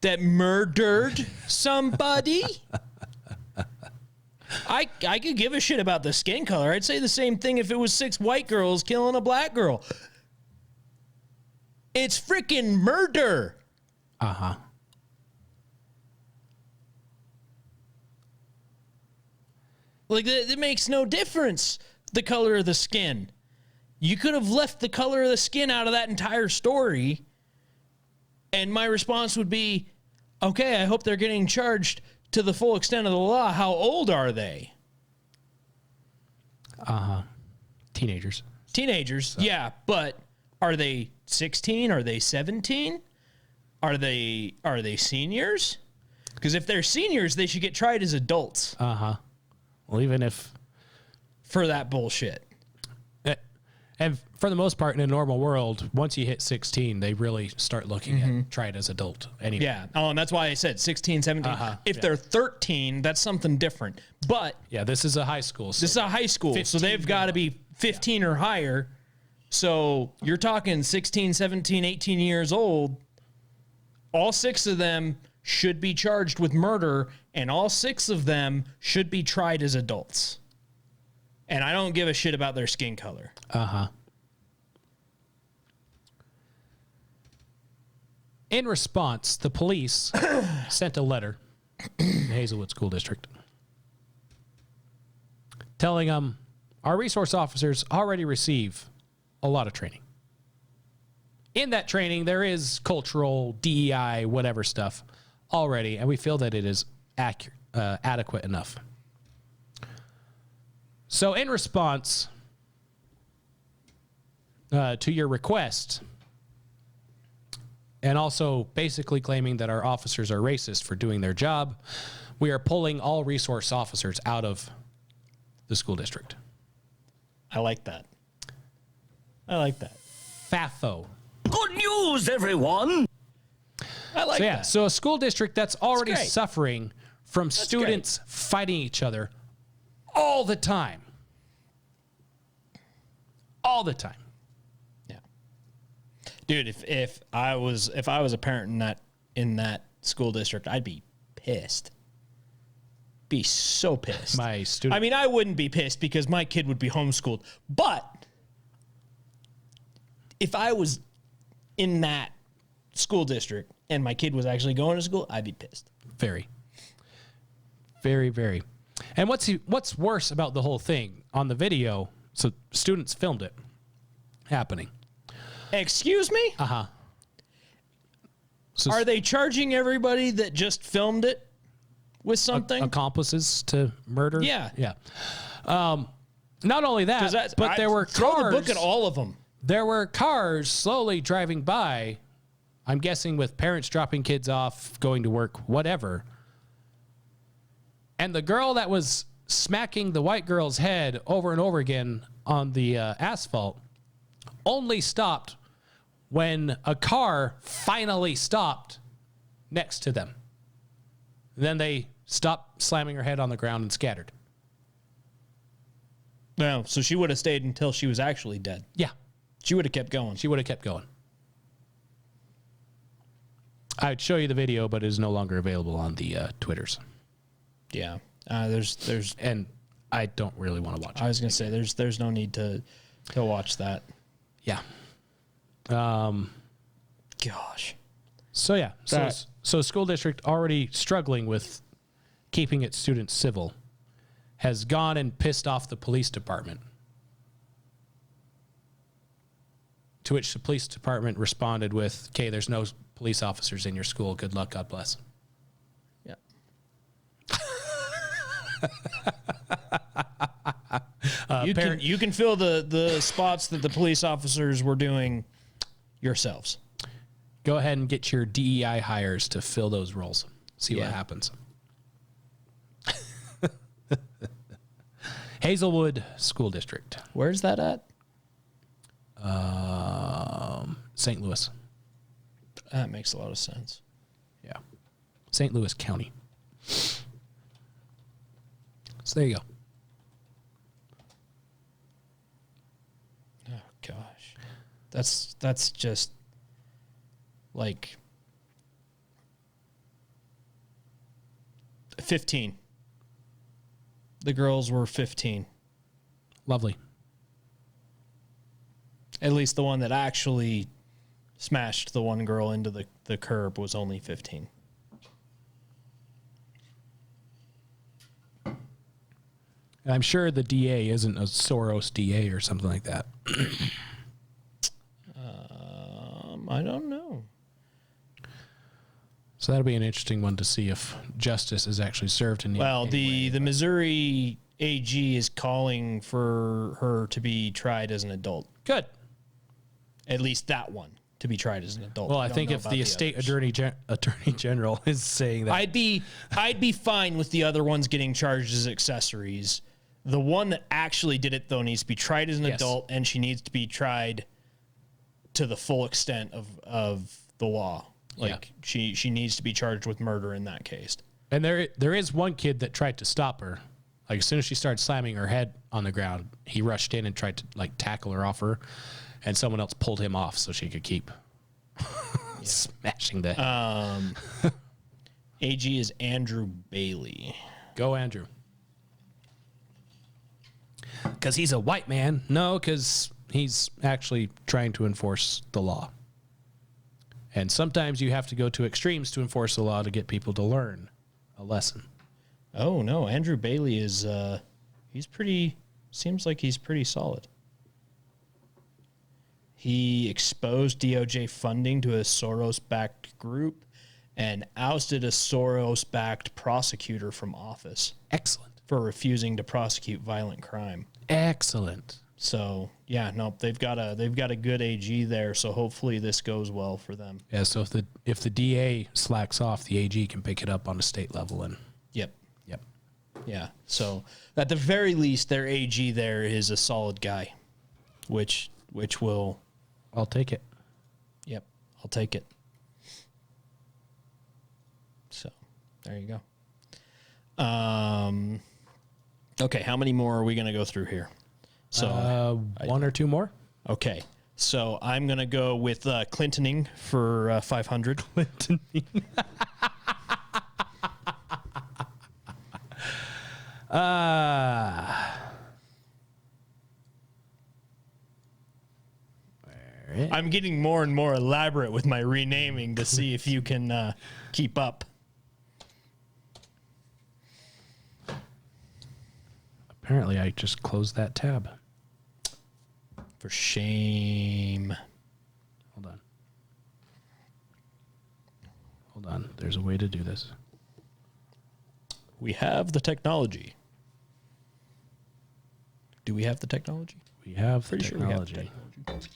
That murdered somebody? I could give a shit about the skin color. I'd say the same thing if it was 6 white girls killing a black girl. It's freaking murder. Uh-huh. Like, it makes no difference, the color of the skin. You could have left the color of the skin out of that entire story, and my response would be, okay, I hope they're getting charged to the full extent of the law. How old are they? Teenagers. Teenagers, yeah, but are they 16? Are they 17? Are they seniors? Because if they're seniors, they should get tried as adults Well, even if... for that bullshit. And for the most part, in a normal world, once you hit 16, they really start looking at try it as adult anyway. Yeah. Oh, and that's why I said 16, 17. If they're 13, that's something different. But Yeah, this is a high school. So this is a high school, so 15 they've got to be 15 or higher. So you're talking 16, 17, 18 years old. All 6 of them should be charged with murder, and all 6 of them should be tried as adults. And I don't give a shit about their skin color. In response, the police sent a letter to Hazelwood School District telling them our resource officers already receive a lot of training. In that training, there is cultural, DEI, whatever stuff already, and we feel that it is adequate enough. So in response to your request, and also basically claiming that our officers are racist for doing their job, we are pulling all resource officers out of the school district. I like that. I like that. FAFO. Good news, everyone! I like So yeah, that. so a school district that's already great. suffering from students fighting each other all the time. All the time. Yeah. Dude, if I was a parent in that school district, I'd be pissed. Be so pissed. My student. I mean, I wouldn't be pissed because my kid would be homeschooled. But if I was in that school district and my kid was actually going to school, I'd be pissed. Very. Very, very. And what's worse about the whole thing, on the video, so students filmed it happening. Excuse me? So Are they charging everybody that just filmed it with something? accomplices to murder? Yeah. Yeah. Not only that, but there were throw cars. the book at all of them. There were cars slowly driving by, I'm guessing with parents dropping kids off, going to work, whatever. And the girl that was smacking the white girl's head over and over again on the asphalt only stopped when a car finally stopped next to them. Then they stopped slamming her head on the ground and scattered. No, so she would have stayed until she was actually dead. Yeah, She would have kept going. she would have kept going. I'd show you the video, but it is no longer available on the Twitters. Yeah. There's. And I don't really want to watch it. I was gonna say there's no need to watch that. Yeah. Gosh. So yeah. That- So school district already struggling with keeping its students civil has gone and pissed off the police department. To which the police department responded with, "Okay, there's no police officers in your school. Good luck. God bless." Yeah. You can fill the spots that the police officers were doing yourselves. Go ahead and get your DEI hires to fill those roles. See what happens. Hazelwood School District. Where's that at? St. Louis. That makes a lot of sense. Yeah. St. Louis County. So there you go. Oh gosh. That's just like 15. The girls were 15. Lovely. At least the one that actually smashed the one girl into the curb was only 15. And I'm sure the DA isn't a Soros DA or something like that. I don't know. So that'll be an interesting one to see if justice is actually served in the Well, the Missouri AG is calling for her to be tried as an adult. Good. At least that one to be tried as an adult. Well, We I don't think know if about the state others. attorney general is saying that, I'd be fine with the other ones getting charged as accessories. The one that actually did it though needs to be tried as an Yes. adult, and she needs to be tried to the full extent of the law. Like she needs to be charged with murder in that case. and there is one kid that tried to stop her. Like as soon as she started slamming her head on the ground, he rushed in and tried to like tackle her off her, and someone else pulled him off so she could keep smashing the head. AG is Andrew Bailey. Go, Andrew. Because he's a white man. No, because he's actually trying to enforce the law. And sometimes you have to go to extremes to enforce the law to get people to learn a lesson. Oh no, Andrew Bailey is seems like he's pretty solid. He exposed DOJ funding to a Soros-backed group and ousted a Soros-backed prosecutor from office Excellent. for refusing to prosecute violent crime. Excellent. So yeah, no, they've got a good AG there. So hopefully this goes well for them. Yeah, so if the DA slacks off, the AG can pick it up on a state level. And Yep. yep. Yeah. So at the very least, their AG there is a solid guy, which will. I'll take it. Yep, I'll take it. So there you go. Okay, how many more are we gonna go through here? So One or two more? okay, so I'm gonna go with Clintoning for 500. I'm getting more and more elaborate with my renaming to see if you can keep up. Apparently, I just closed that tab. For shame. Hold on. Hold on. There's a way to do this. We have the technology. Do we have the technology? We have the Pretty sure we have the technology. technology.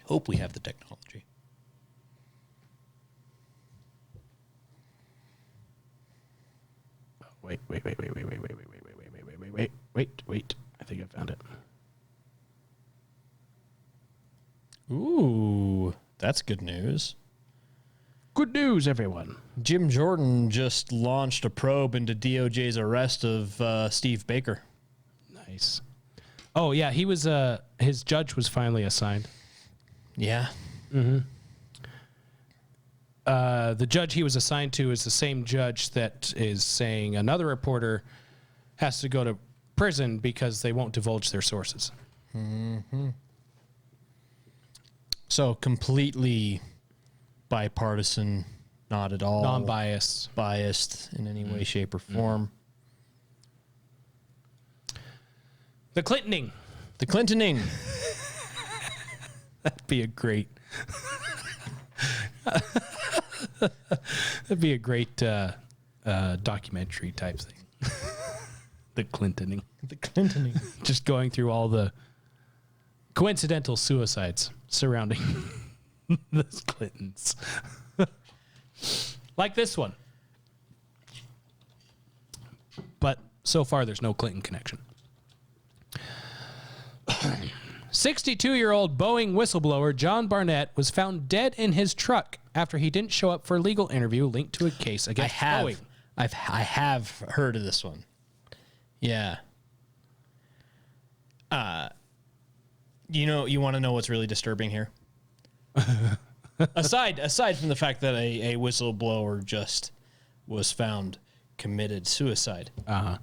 Hope we have the technology. Wait. I think I found it. Ooh, that's good news. Good news, everyone. Jim Jordan just launched a probe into DOJ's arrest of Steve Baker. Nice. Oh, yeah, he was, his judge was finally assigned. Yeah. The judge he was assigned to is the same judge that is saying another reporter has to go to prison because they won't divulge their sources. So completely bipartisan, not at all Non-biased. biased in any way, shape, or form. The Clintoning. The Clintoning. That'd be a great. That'd be a great documentary type thing. The Clintoning. The Clintoning. Just going through all the coincidental suicides surrounding the Clintons. Like this one. But so far, there's no Clinton connection. 62-year-old Boeing whistleblower John Barnett was found dead in his truck after he didn't show up for a legal interview linked to a case against Boeing. I have heard of this one. Yeah. You want to know what's really disturbing here? aside from the fact that a whistleblower just was found committed suicide. Uh-huh.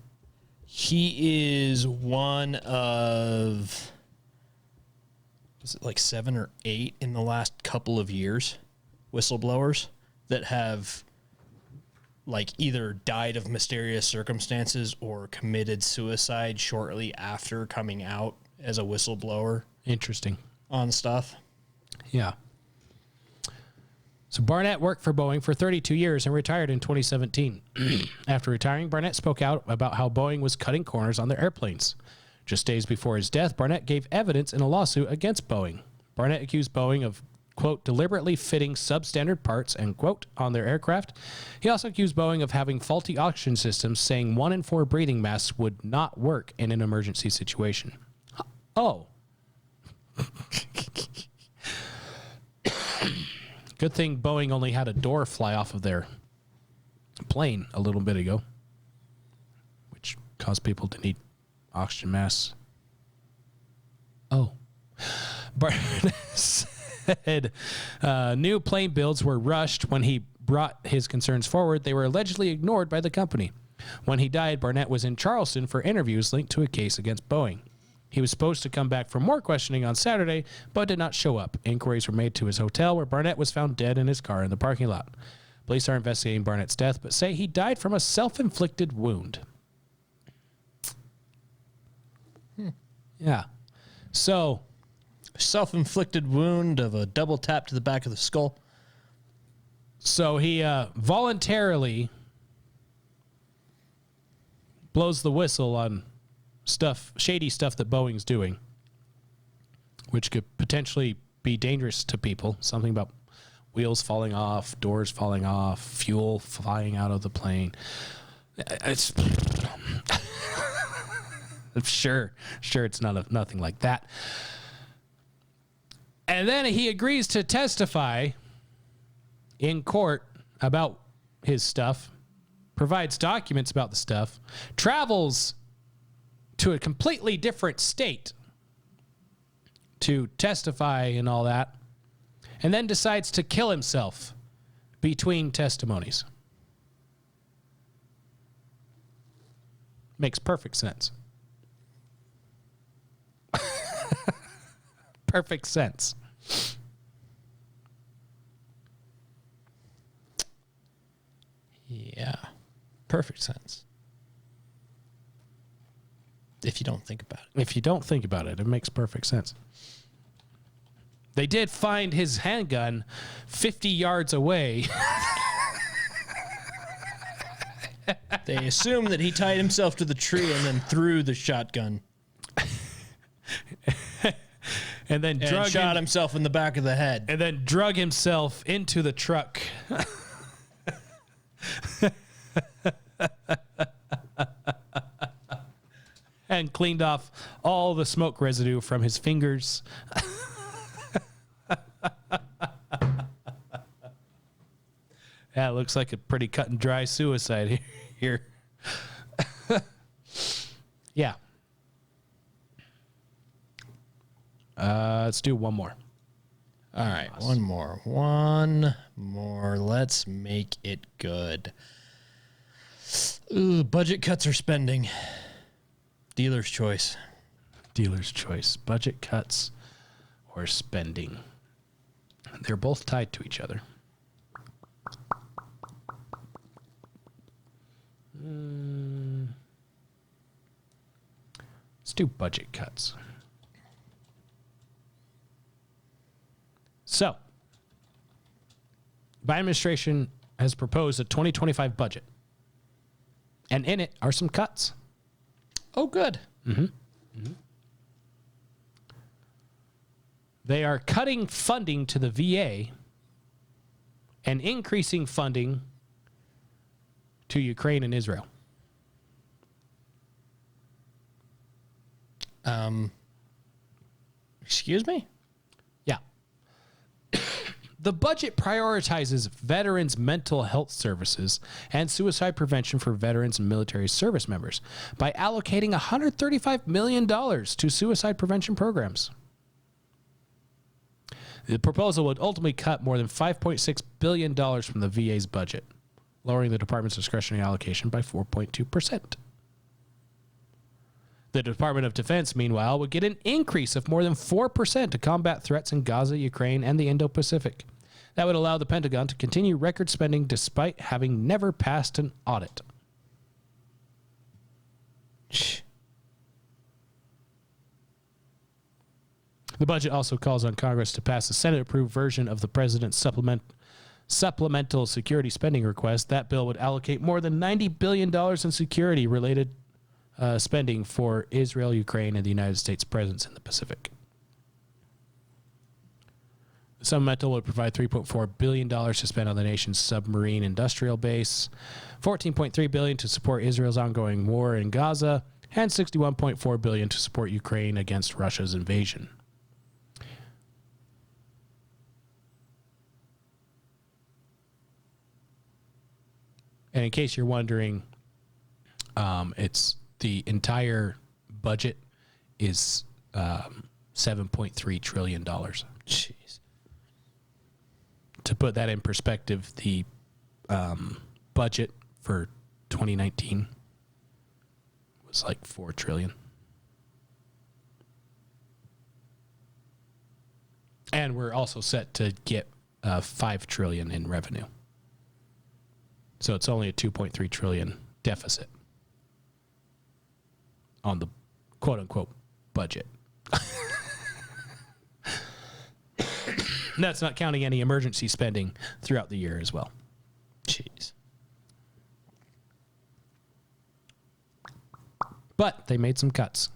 He is one of, was it like 7 or 8 in the last couple of years, whistleblowers that have like either died of mysterious circumstances or committed suicide shortly after coming out as a whistleblower. Interesting. On stuff. Yeah. So Barnett worked for Boeing for 32 years and retired in 2017. After retiring, Barnett spoke out about how Boeing was cutting corners on their airplanes. Just days before his death, Barnett gave evidence in a lawsuit against Boeing. Barnett accused Boeing of, quote, deliberately fitting substandard parts, end quote, on their aircraft. He also accused Boeing of having faulty oxygen systems, saying 1 in 4 breathing masks would not work in an emergency situation. Oh. Good thing Boeing only had a door fly off of their plane a little bit ago, which caused people to need oxygen masks. Oh. Barnett said new plane builds were rushed. When he brought his concerns forward, they were allegedly ignored by the company. When he died, Barnett was in Charleston for interviews linked to a case against Boeing. He was supposed to come back for more questioning on Saturday, but did not show up. Inquiries were made to his hotel, where Barnett was found dead in his car in the parking lot. Police are investigating Barnett's death, but say he died from a self-inflicted wound. Yeah. So, self-inflicted wound of a double tap to the back of the skull. So he voluntarily blows the whistle on shady stuff that Boeing's doing, which could potentially be dangerous to people. Something about wheels falling off, doors falling off, fuel flying out of the plane. It's sure it's nothing like that. And then he agrees to testify in court about his stuff, provides documents about the stuff, travels to a completely different state to testify and all that, and then decides to kill himself between testimonies. Makes perfect sense. Perfect sense. Yeah. Perfect sense. If you don't think about it. If you don't think about it, it makes perfect sense. They did find his handgun 50 yards away. They assume that he tied himself to the tree and then threw the shotgun. And then shot himself in the back of the head. And then drug himself into the truck. And cleaned off all the smoke residue from his fingers. Yeah, it looks like a pretty cut and dry suicide here. Yeah. Let's do one more. All right, one more. Let's make it good. Ooh, budget cuts or spending? Dealer's choice. Dealer's choice. Budget cuts or spending. They're both tied to each other. Let's do budget cuts. Biden administration has proposed a 2025 budget. And in it are some cuts. Oh, good. They are cutting funding to the VA and increasing funding to Ukraine and Israel. Excuse me? Yeah. The budget prioritizes veterans' mental health services and suicide prevention for veterans and military service members by allocating $135 million to suicide prevention programs. The proposal would ultimately cut more than $5.6 billion from the VA's budget, lowering the department's discretionary allocation by 4.2%. The Department of Defense, meanwhile, would get an increase of more than 4% to combat threats in Gaza, Ukraine, and the Indo-Pacific. That would allow the Pentagon to continue record spending despite having never passed an audit. The budget also calls on Congress to pass a Senate-approved version of the president's supplemental security spending request. That bill would allocate more than $90 billion in security-related spending for Israel, Ukraine, and the United States' presence in the Pacific. The supplemental would provide $3.4 billion to spend on the nation's submarine industrial base, $14.3 billion to support Israel's ongoing war in Gaza, and $61.4 billion to support Ukraine against Russia's invasion. And in case you're wondering, it's the entire budget is $7.3 trillion. Jeez. To put that in perspective, the budget for 2019 was like $4 trillion. And we're also set to get $5 trillion in revenue. So it's only a $2.3 trillion deficit on the quote-unquote budget. That's not counting any emergency spending throughout the year as well. Jeez. But they made some cuts.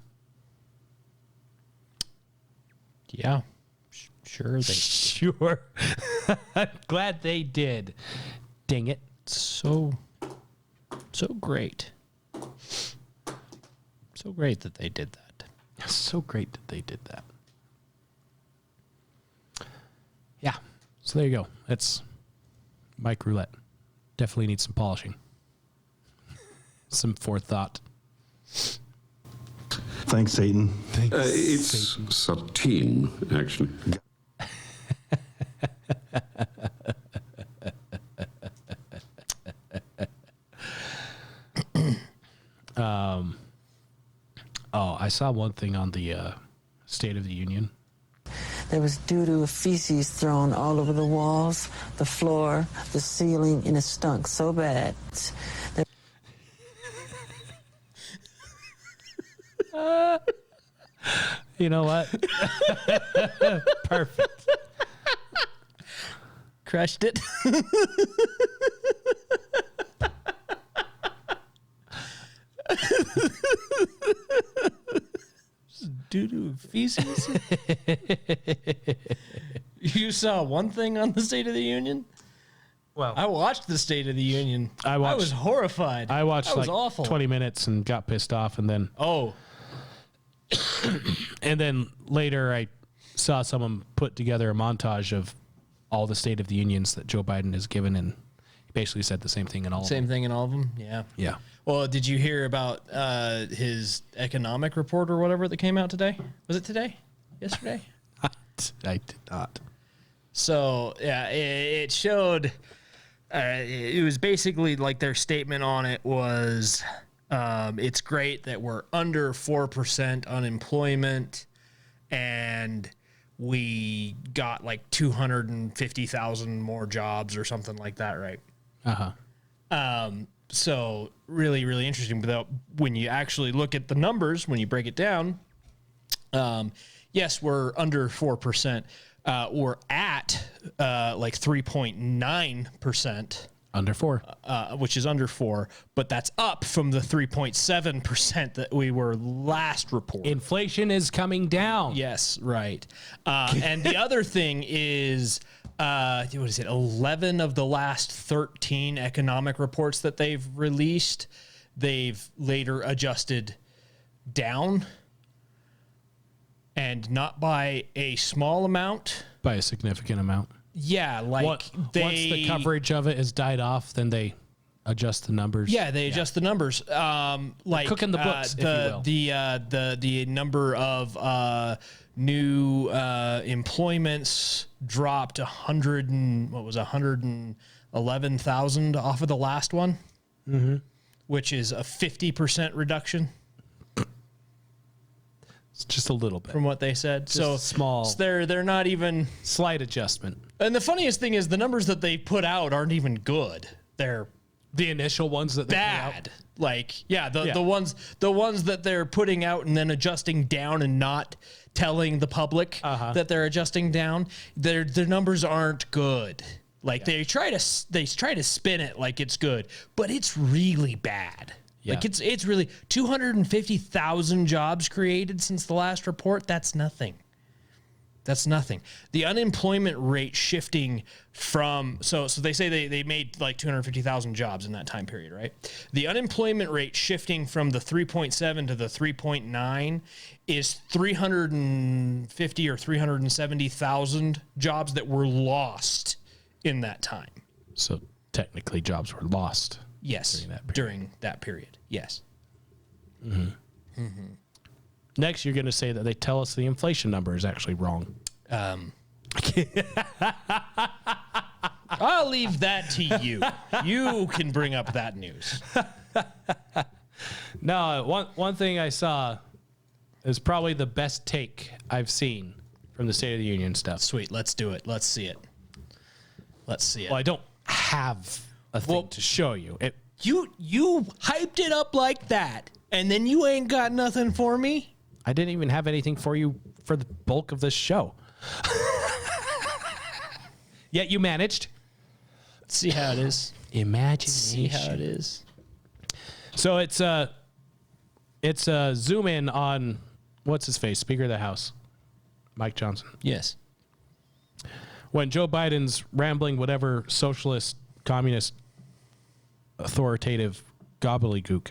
Yeah. Sure they Sure. I'm glad they did. Dang it. so great. So great that they did that. So great that they did that. Yeah. So there you go. That's Mike Roulette. Definitely needs some polishing. Some forethought. Thanks, Satan. It's Satine, actually. I saw one thing on the State of the Union. There was doo-doo, feces thrown all over the walls, the floor, the ceiling, and it stunk so bad. You know what? Perfect. Crushed it. Doo-doo feces. You saw one thing on the State of the Union? Well, I watched the State of the Union. I was horrified. I watched that was like awful. 20 minutes and got pissed off, and then and then later I saw someone put together a montage of all the State of the Unions that Joe Biden has given, and he basically said the same thing in all of them. Same thing in all of them? Yeah. Yeah. Well, did you hear about his economic report or whatever that came out today? Was it today? Yesterday? I did not. So, yeah, it showed, it was basically like their statement on it was, it's great that we're under 4% unemployment and we got like 250,000 more jobs or something like that, right? Uh-huh. So really, really interesting. But when you actually look at the numbers, when you break it down, yes, we're under 4%, were at like 3.9%. Under 4. Which is under 4, but that's up from the 3.7% that we were last reported. Inflation is coming down. Yes, right. And the other thing is, what is it? 11 of the last 13 economic reports that they've released, they've later adjusted down, and not by a small amount, By a significant amount. Yeah, like Once the coverage of it has died off, then they adjust the numbers. Yeah, they adjust the numbers. Like cooking the books, if you will. The number of new employments dropped 111,000 off of the last one, which is a 50% reduction. It's just a little bit from what they said. So small. So they're not even slight adjustment. And the funniest thing is the numbers that they put out aren't even good. They're the initial ones that they bad. put out. Like the ones that they're putting out and then adjusting down and not telling the public that they're adjusting down. Their numbers aren't good. Like they try to spin it like it's good, but it's really bad. Yeah. Like it's really 250,000 jobs created since the last report. That's nothing. That's nothing. The unemployment rate shifting from so they say they made like 250,000 jobs in that time period, right? The unemployment rate shifting from the 3.7 to the 3.9 is 350 or 370,000 jobs that were lost in that time. So technically jobs were lost. Yes, during that period. Yes. Next, you're going to say that they tell us the inflation number is actually wrong. I'll leave that to you. You can bring up that news. No, one thing I saw is probably the best take I've seen from the State of the Union stuff. Sweet, let's do it. Let's see it. Let's see it. Well, I don't have a thing to show you. You hyped it up like that, and then you ain't got nothing for me? I didn't even have anything for you for the bulk of this show. Yet you managed. See how it is. Imagination. See how it is. So it's a zoom in on what's his face, Speaker of the House, Mike Johnson. Yes. When Joe Biden's rambling whatever socialist, communist, authoritative gobbledygook,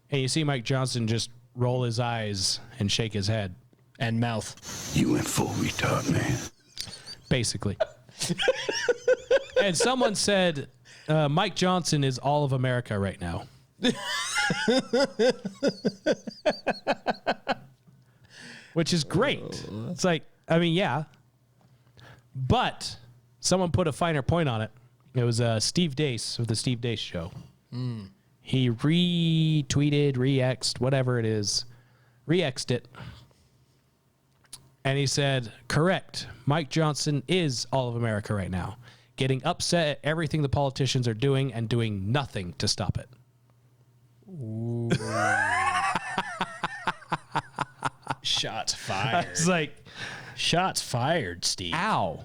and you see Mike Johnson just roll his eyes and shake his head. And mouth. You went full retard, man. Basically. And someone said, Mike Johnson is all of America right now. Which is great. It's like, I mean, yeah. But someone put a finer point on it. It was Steve Deace of the Steve Deace Show. He retweeted, re-X'd, whatever it is. Re-X'd it. And he said, correct, Mike Johnson is all of America right now. Getting upset at everything the politicians are doing and doing nothing to stop it. Ooh. Shots fired. It's like, shots fired, Steve. Ow.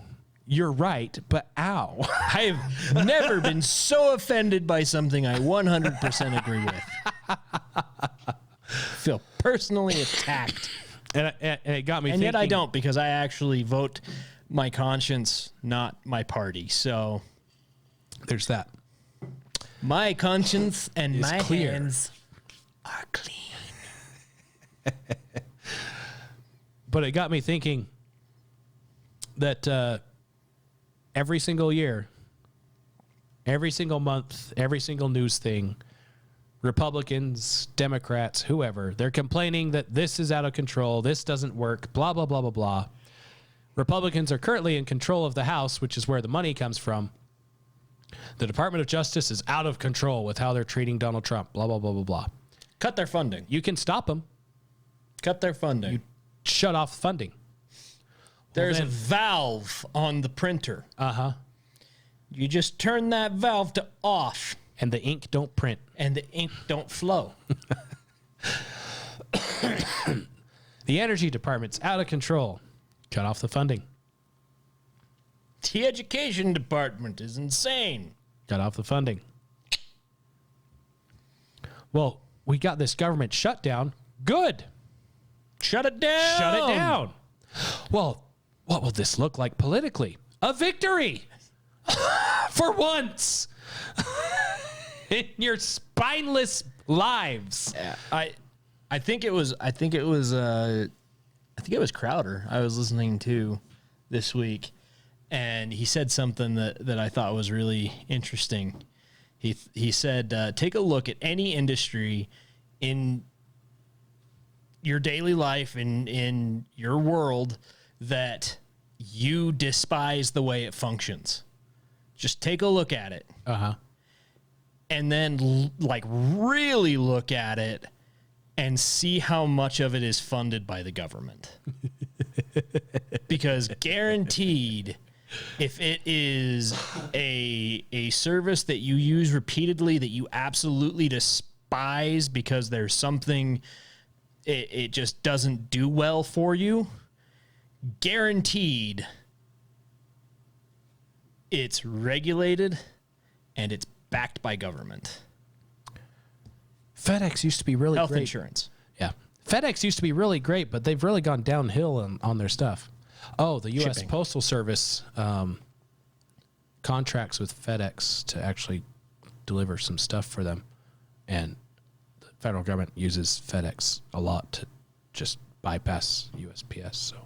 You're right, but ow. I have never been so offended by something I 100% agree with. Feel personally attacked. And it got me and thinking. Yet I don't, because I actually vote my conscience, not my party. So there's that. My conscience and It's my clear. hands are clean. But it got me thinking that every single year, every single month, every single news thing, Republicans, Democrats, whoever, they're complaining that this is out of control, this doesn't work, blah, blah, blah, blah, blah. Republicans are currently in control of the House, which is where the money comes from. The Department of Justice is out of control with how they're treating Donald Trump, blah, blah, blah, blah, blah. Cut their funding. You can stop them. Cut their funding. You shut off funding. There's then- a valve on the printer. Uh-huh. You just turn that valve to off. And the ink don't print. And the ink don't flow. The energy department's out of control. Cut off the funding. The education department is insane. Got off the funding. Well, we got this government shutdown. Good. Shut it down. Shut it down. Well, what will this look like politically? A victory. For once. In your spineless lives. I think it was Crowder I was listening to this week, and he said something that I thought was really interesting. He said, take a look at any industry in your daily life, in your world, that you despise the way it functions. Just take a look at it. Uh-huh. And then really look at it and see how much of it is funded by the government. Because guaranteed, if it is a service that you use repeatedly that you absolutely despise because there's something it just doesn't do well for you, guaranteed it's regulated and it's backed by government. FedEx used to be really Health great. insurance. Yeah. FedEx used to be really great, but they've really gone downhill on their stuff. Oh, the U.S. Shipping. Postal Service contracts with FedEx to actually deliver some stuff for them. And the federal government uses FedEx a lot to just bypass USPS. So,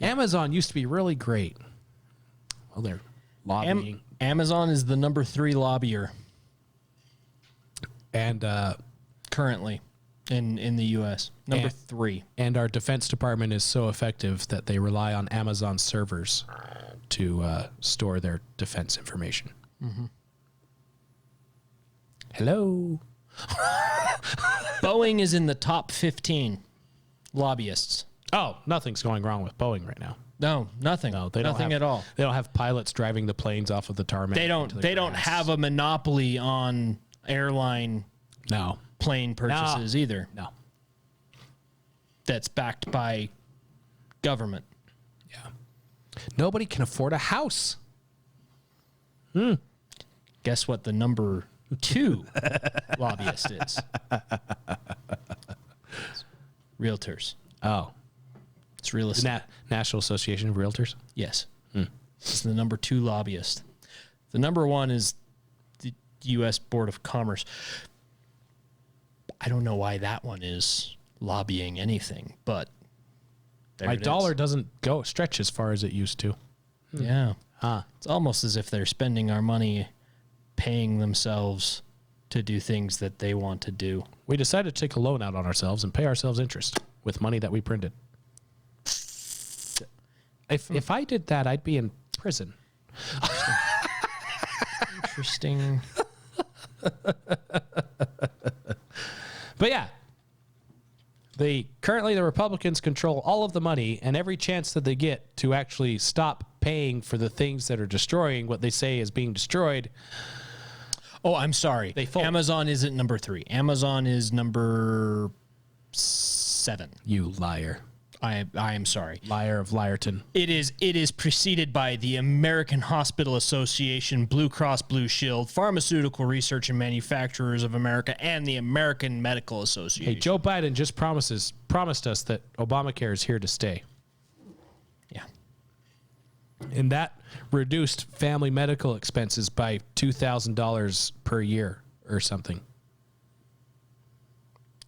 Amazon used to be really great. Well, they're lobbying. Amazon is the number 3 lobbyer and currently in the U.S. Number 3. And our Defense Department is so effective that they rely on Amazon servers to store their defense information. Mm-hmm. Hello. Boeing is in the top 15 lobbyists. Oh, nothing's going wrong with Boeing right now. No, nothing. No, they don't nothing have, at all. They don't have pilots driving the planes off of the tarmac. They don't have a monopoly on airline plane purchases either. No. That's backed by government. Yeah. Nobody can afford a house. Guess what the number 2 lobbyist is? Realtors. Oh. It's real estate. National Association of Realtors? Yes. It's the number 2 lobbyist. The number 1 is the U.S. Board of Commerce. I don't know why that one is lobbying anything, but my dollar doesn't stretch as far as it used to. Yeah. Huh. It's almost as if they're spending our money paying themselves to do things that they want to do. We decided to take a loan out on ourselves and pay ourselves interest with money that we printed. If I did that, I'd be in prison. Interesting. But yeah, currently the Republicans control all of the money and every chance that they get to actually stop paying for the things that are destroying what they say is being destroyed. Oh, I'm sorry. They fold. Amazon isn't number 3. Amazon is number 7. You liar. I am sorry. Liar of Liarton. It is preceded by the American Hospital Association, Blue Cross Blue Shield, Pharmaceutical Research and Manufacturers of America, and the American Medical Association. Hey, Joe Biden just promised us that Obamacare is here to stay. Yeah. And that reduced family medical expenses by $2,000 per year or something.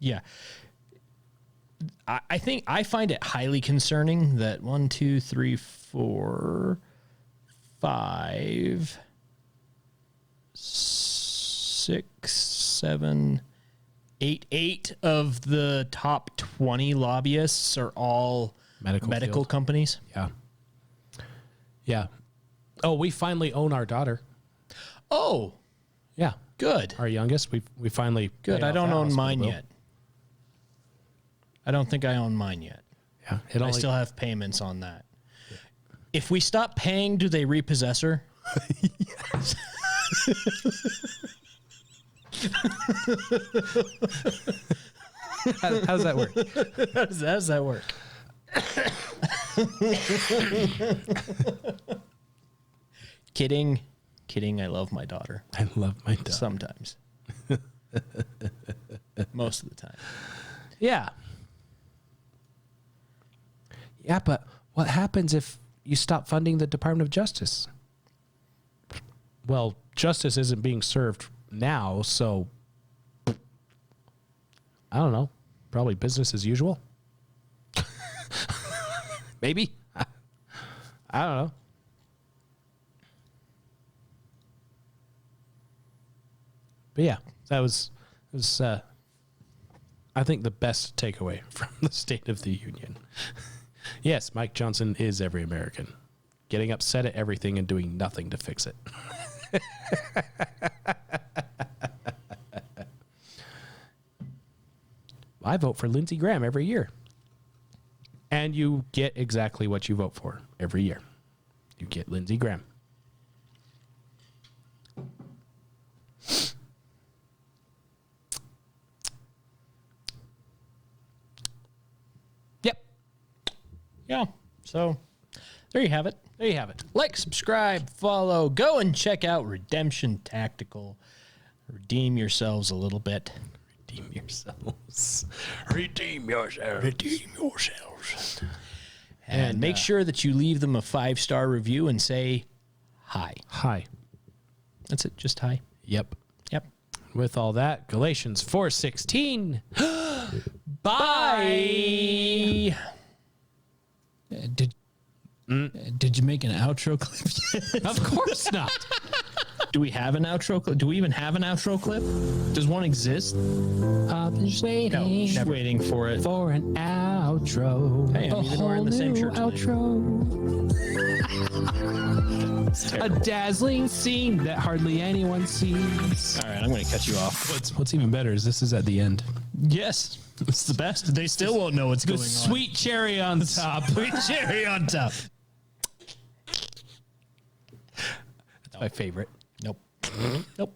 Yeah. I think I find it highly concerning that 1, 2, 3, 4, 5, 6, 7, 8 of the top 20 lobbyists are all medical companies. Yeah. Yeah. Oh, we finally own our daughter. Oh, Yeah. good. Our youngest. We finally Good. paid I off don't that own hospital mine bill. yet. I don't think I own mine yet. Yeah. I still have payments on that. If we stop paying, do they repossess her? How's that work? How does that work? Kidding. I love my daughter. I love my dog. Sometimes. Most of the time. Yeah. Yeah, but what happens if you stop funding the Department of Justice? Well, justice isn't being served now, so I don't know. Probably business as usual. Maybe. I don't know. But yeah, that was I think the best takeaway from the State of the Union. Yes, Mike Johnson is every American, getting upset at everything and doing nothing to fix it. I vote for Lindsey Graham every year. And you get exactly what you vote for every year. You get Lindsey Graham. Yep. Yeah. So there you have it. There you have it. Like, subscribe, follow, go and check out Redemption Tactical. Redeem yourselves a little bit. Redeem yourselves. Redeem yourselves. Redeem yourselves. And make sure that you leave them a 5-star review and say hi. Hi. That's it. Just hi. Yep. Yep. With all that, Galatians 4:16. Bye. Did you make an outro clip yet? Of course not. Do we have an outro clip? Do we even have an outro clip? Does one exist? Just waiting. No, just waiting for it. For an outro. Hey, I'm even wearing the same shirt today. A dazzling scene that hardly anyone sees. All right, I'm going to cut you off. What's even better is this is at the end. Yes, it's the best. They still won't know what's The going on. sweet cherry on top. Sweet cherry on top. That's my favorite. Nope. Nope.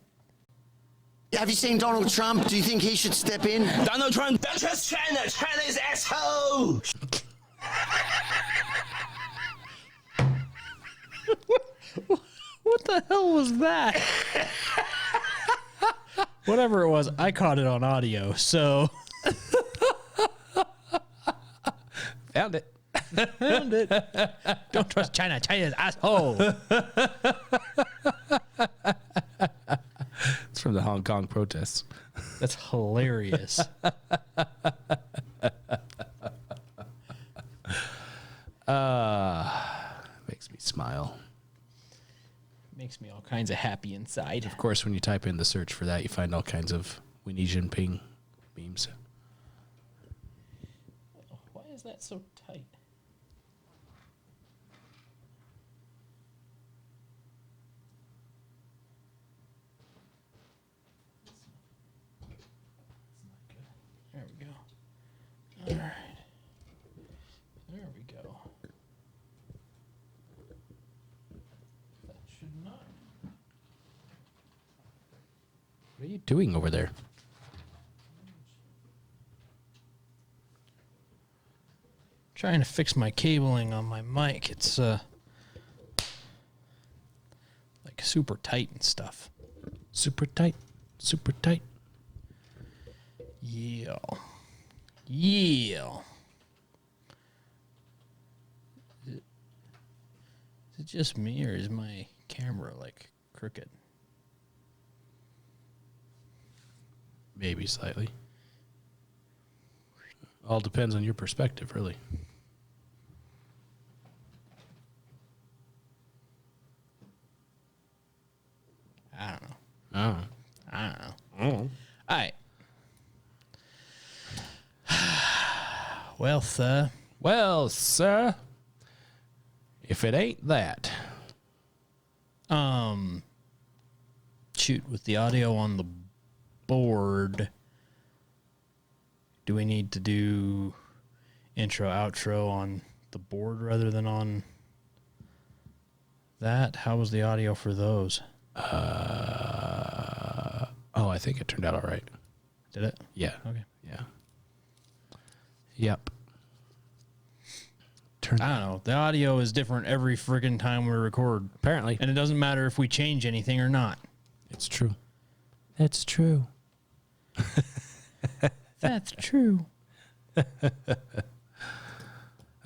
Have you seen Donald Trump? Do you think he should step in? Donald Trump, don't trust China. China is asshole. What the hell was that? Whatever it was, I caught it on audio, so. Found it. Found it. Don't trust China. China's asshole. It's from the Hong Kong protests. That's hilarious. Makes me smile. Makes me all kinds of happy inside. Of course, when you type in the search for that, you find all kinds of Winnie Jinping memes. Why is that so tight? There we go. All right. There we go. That should not. What are you doing over there? Trying to fix my cabling on my mic. It's like super tight and stuff. Super tight. Super tight. Yeah. Yeah. Is it just me or is my camera like crooked? Maybe slightly. All depends on your perspective, really. I don't know. Oh. I don't know. All right. Well, sir. Well, sir, if it ain't that. Shoot, with the audio on the board, do we need to do intro, outro on the board rather than on that? How was the audio for those? Oh, I think it turned out all right. Did it? Yeah. Okay. Yeah. Yep. turn. I don't know. The audio is different every friggin' time we record. Apparently. And it doesn't matter if we change anything or not. It's true. It's true. That's true.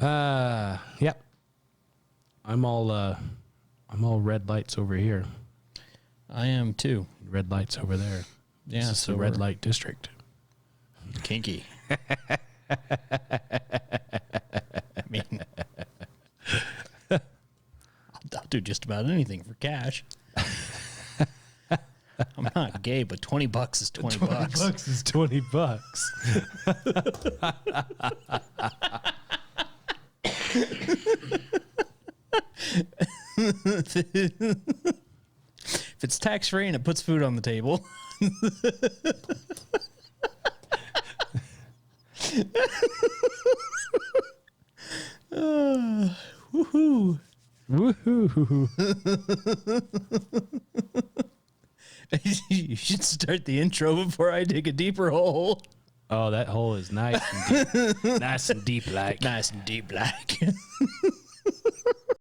Yep. I'm all red lights over here. I am too. Red lights over there. Yeah, This is so the red we're light district. kinky. I mean, I'll do just about anything for cash. I'm not gay, but $20 is $20. $20 is $20. If it's tax free and it puts food on the table. Woohoo. Woohoo. You should start the intro before I dig a deeper hole. Oh, that hole is nice and deep. Nice and deep like. Nice and deep like.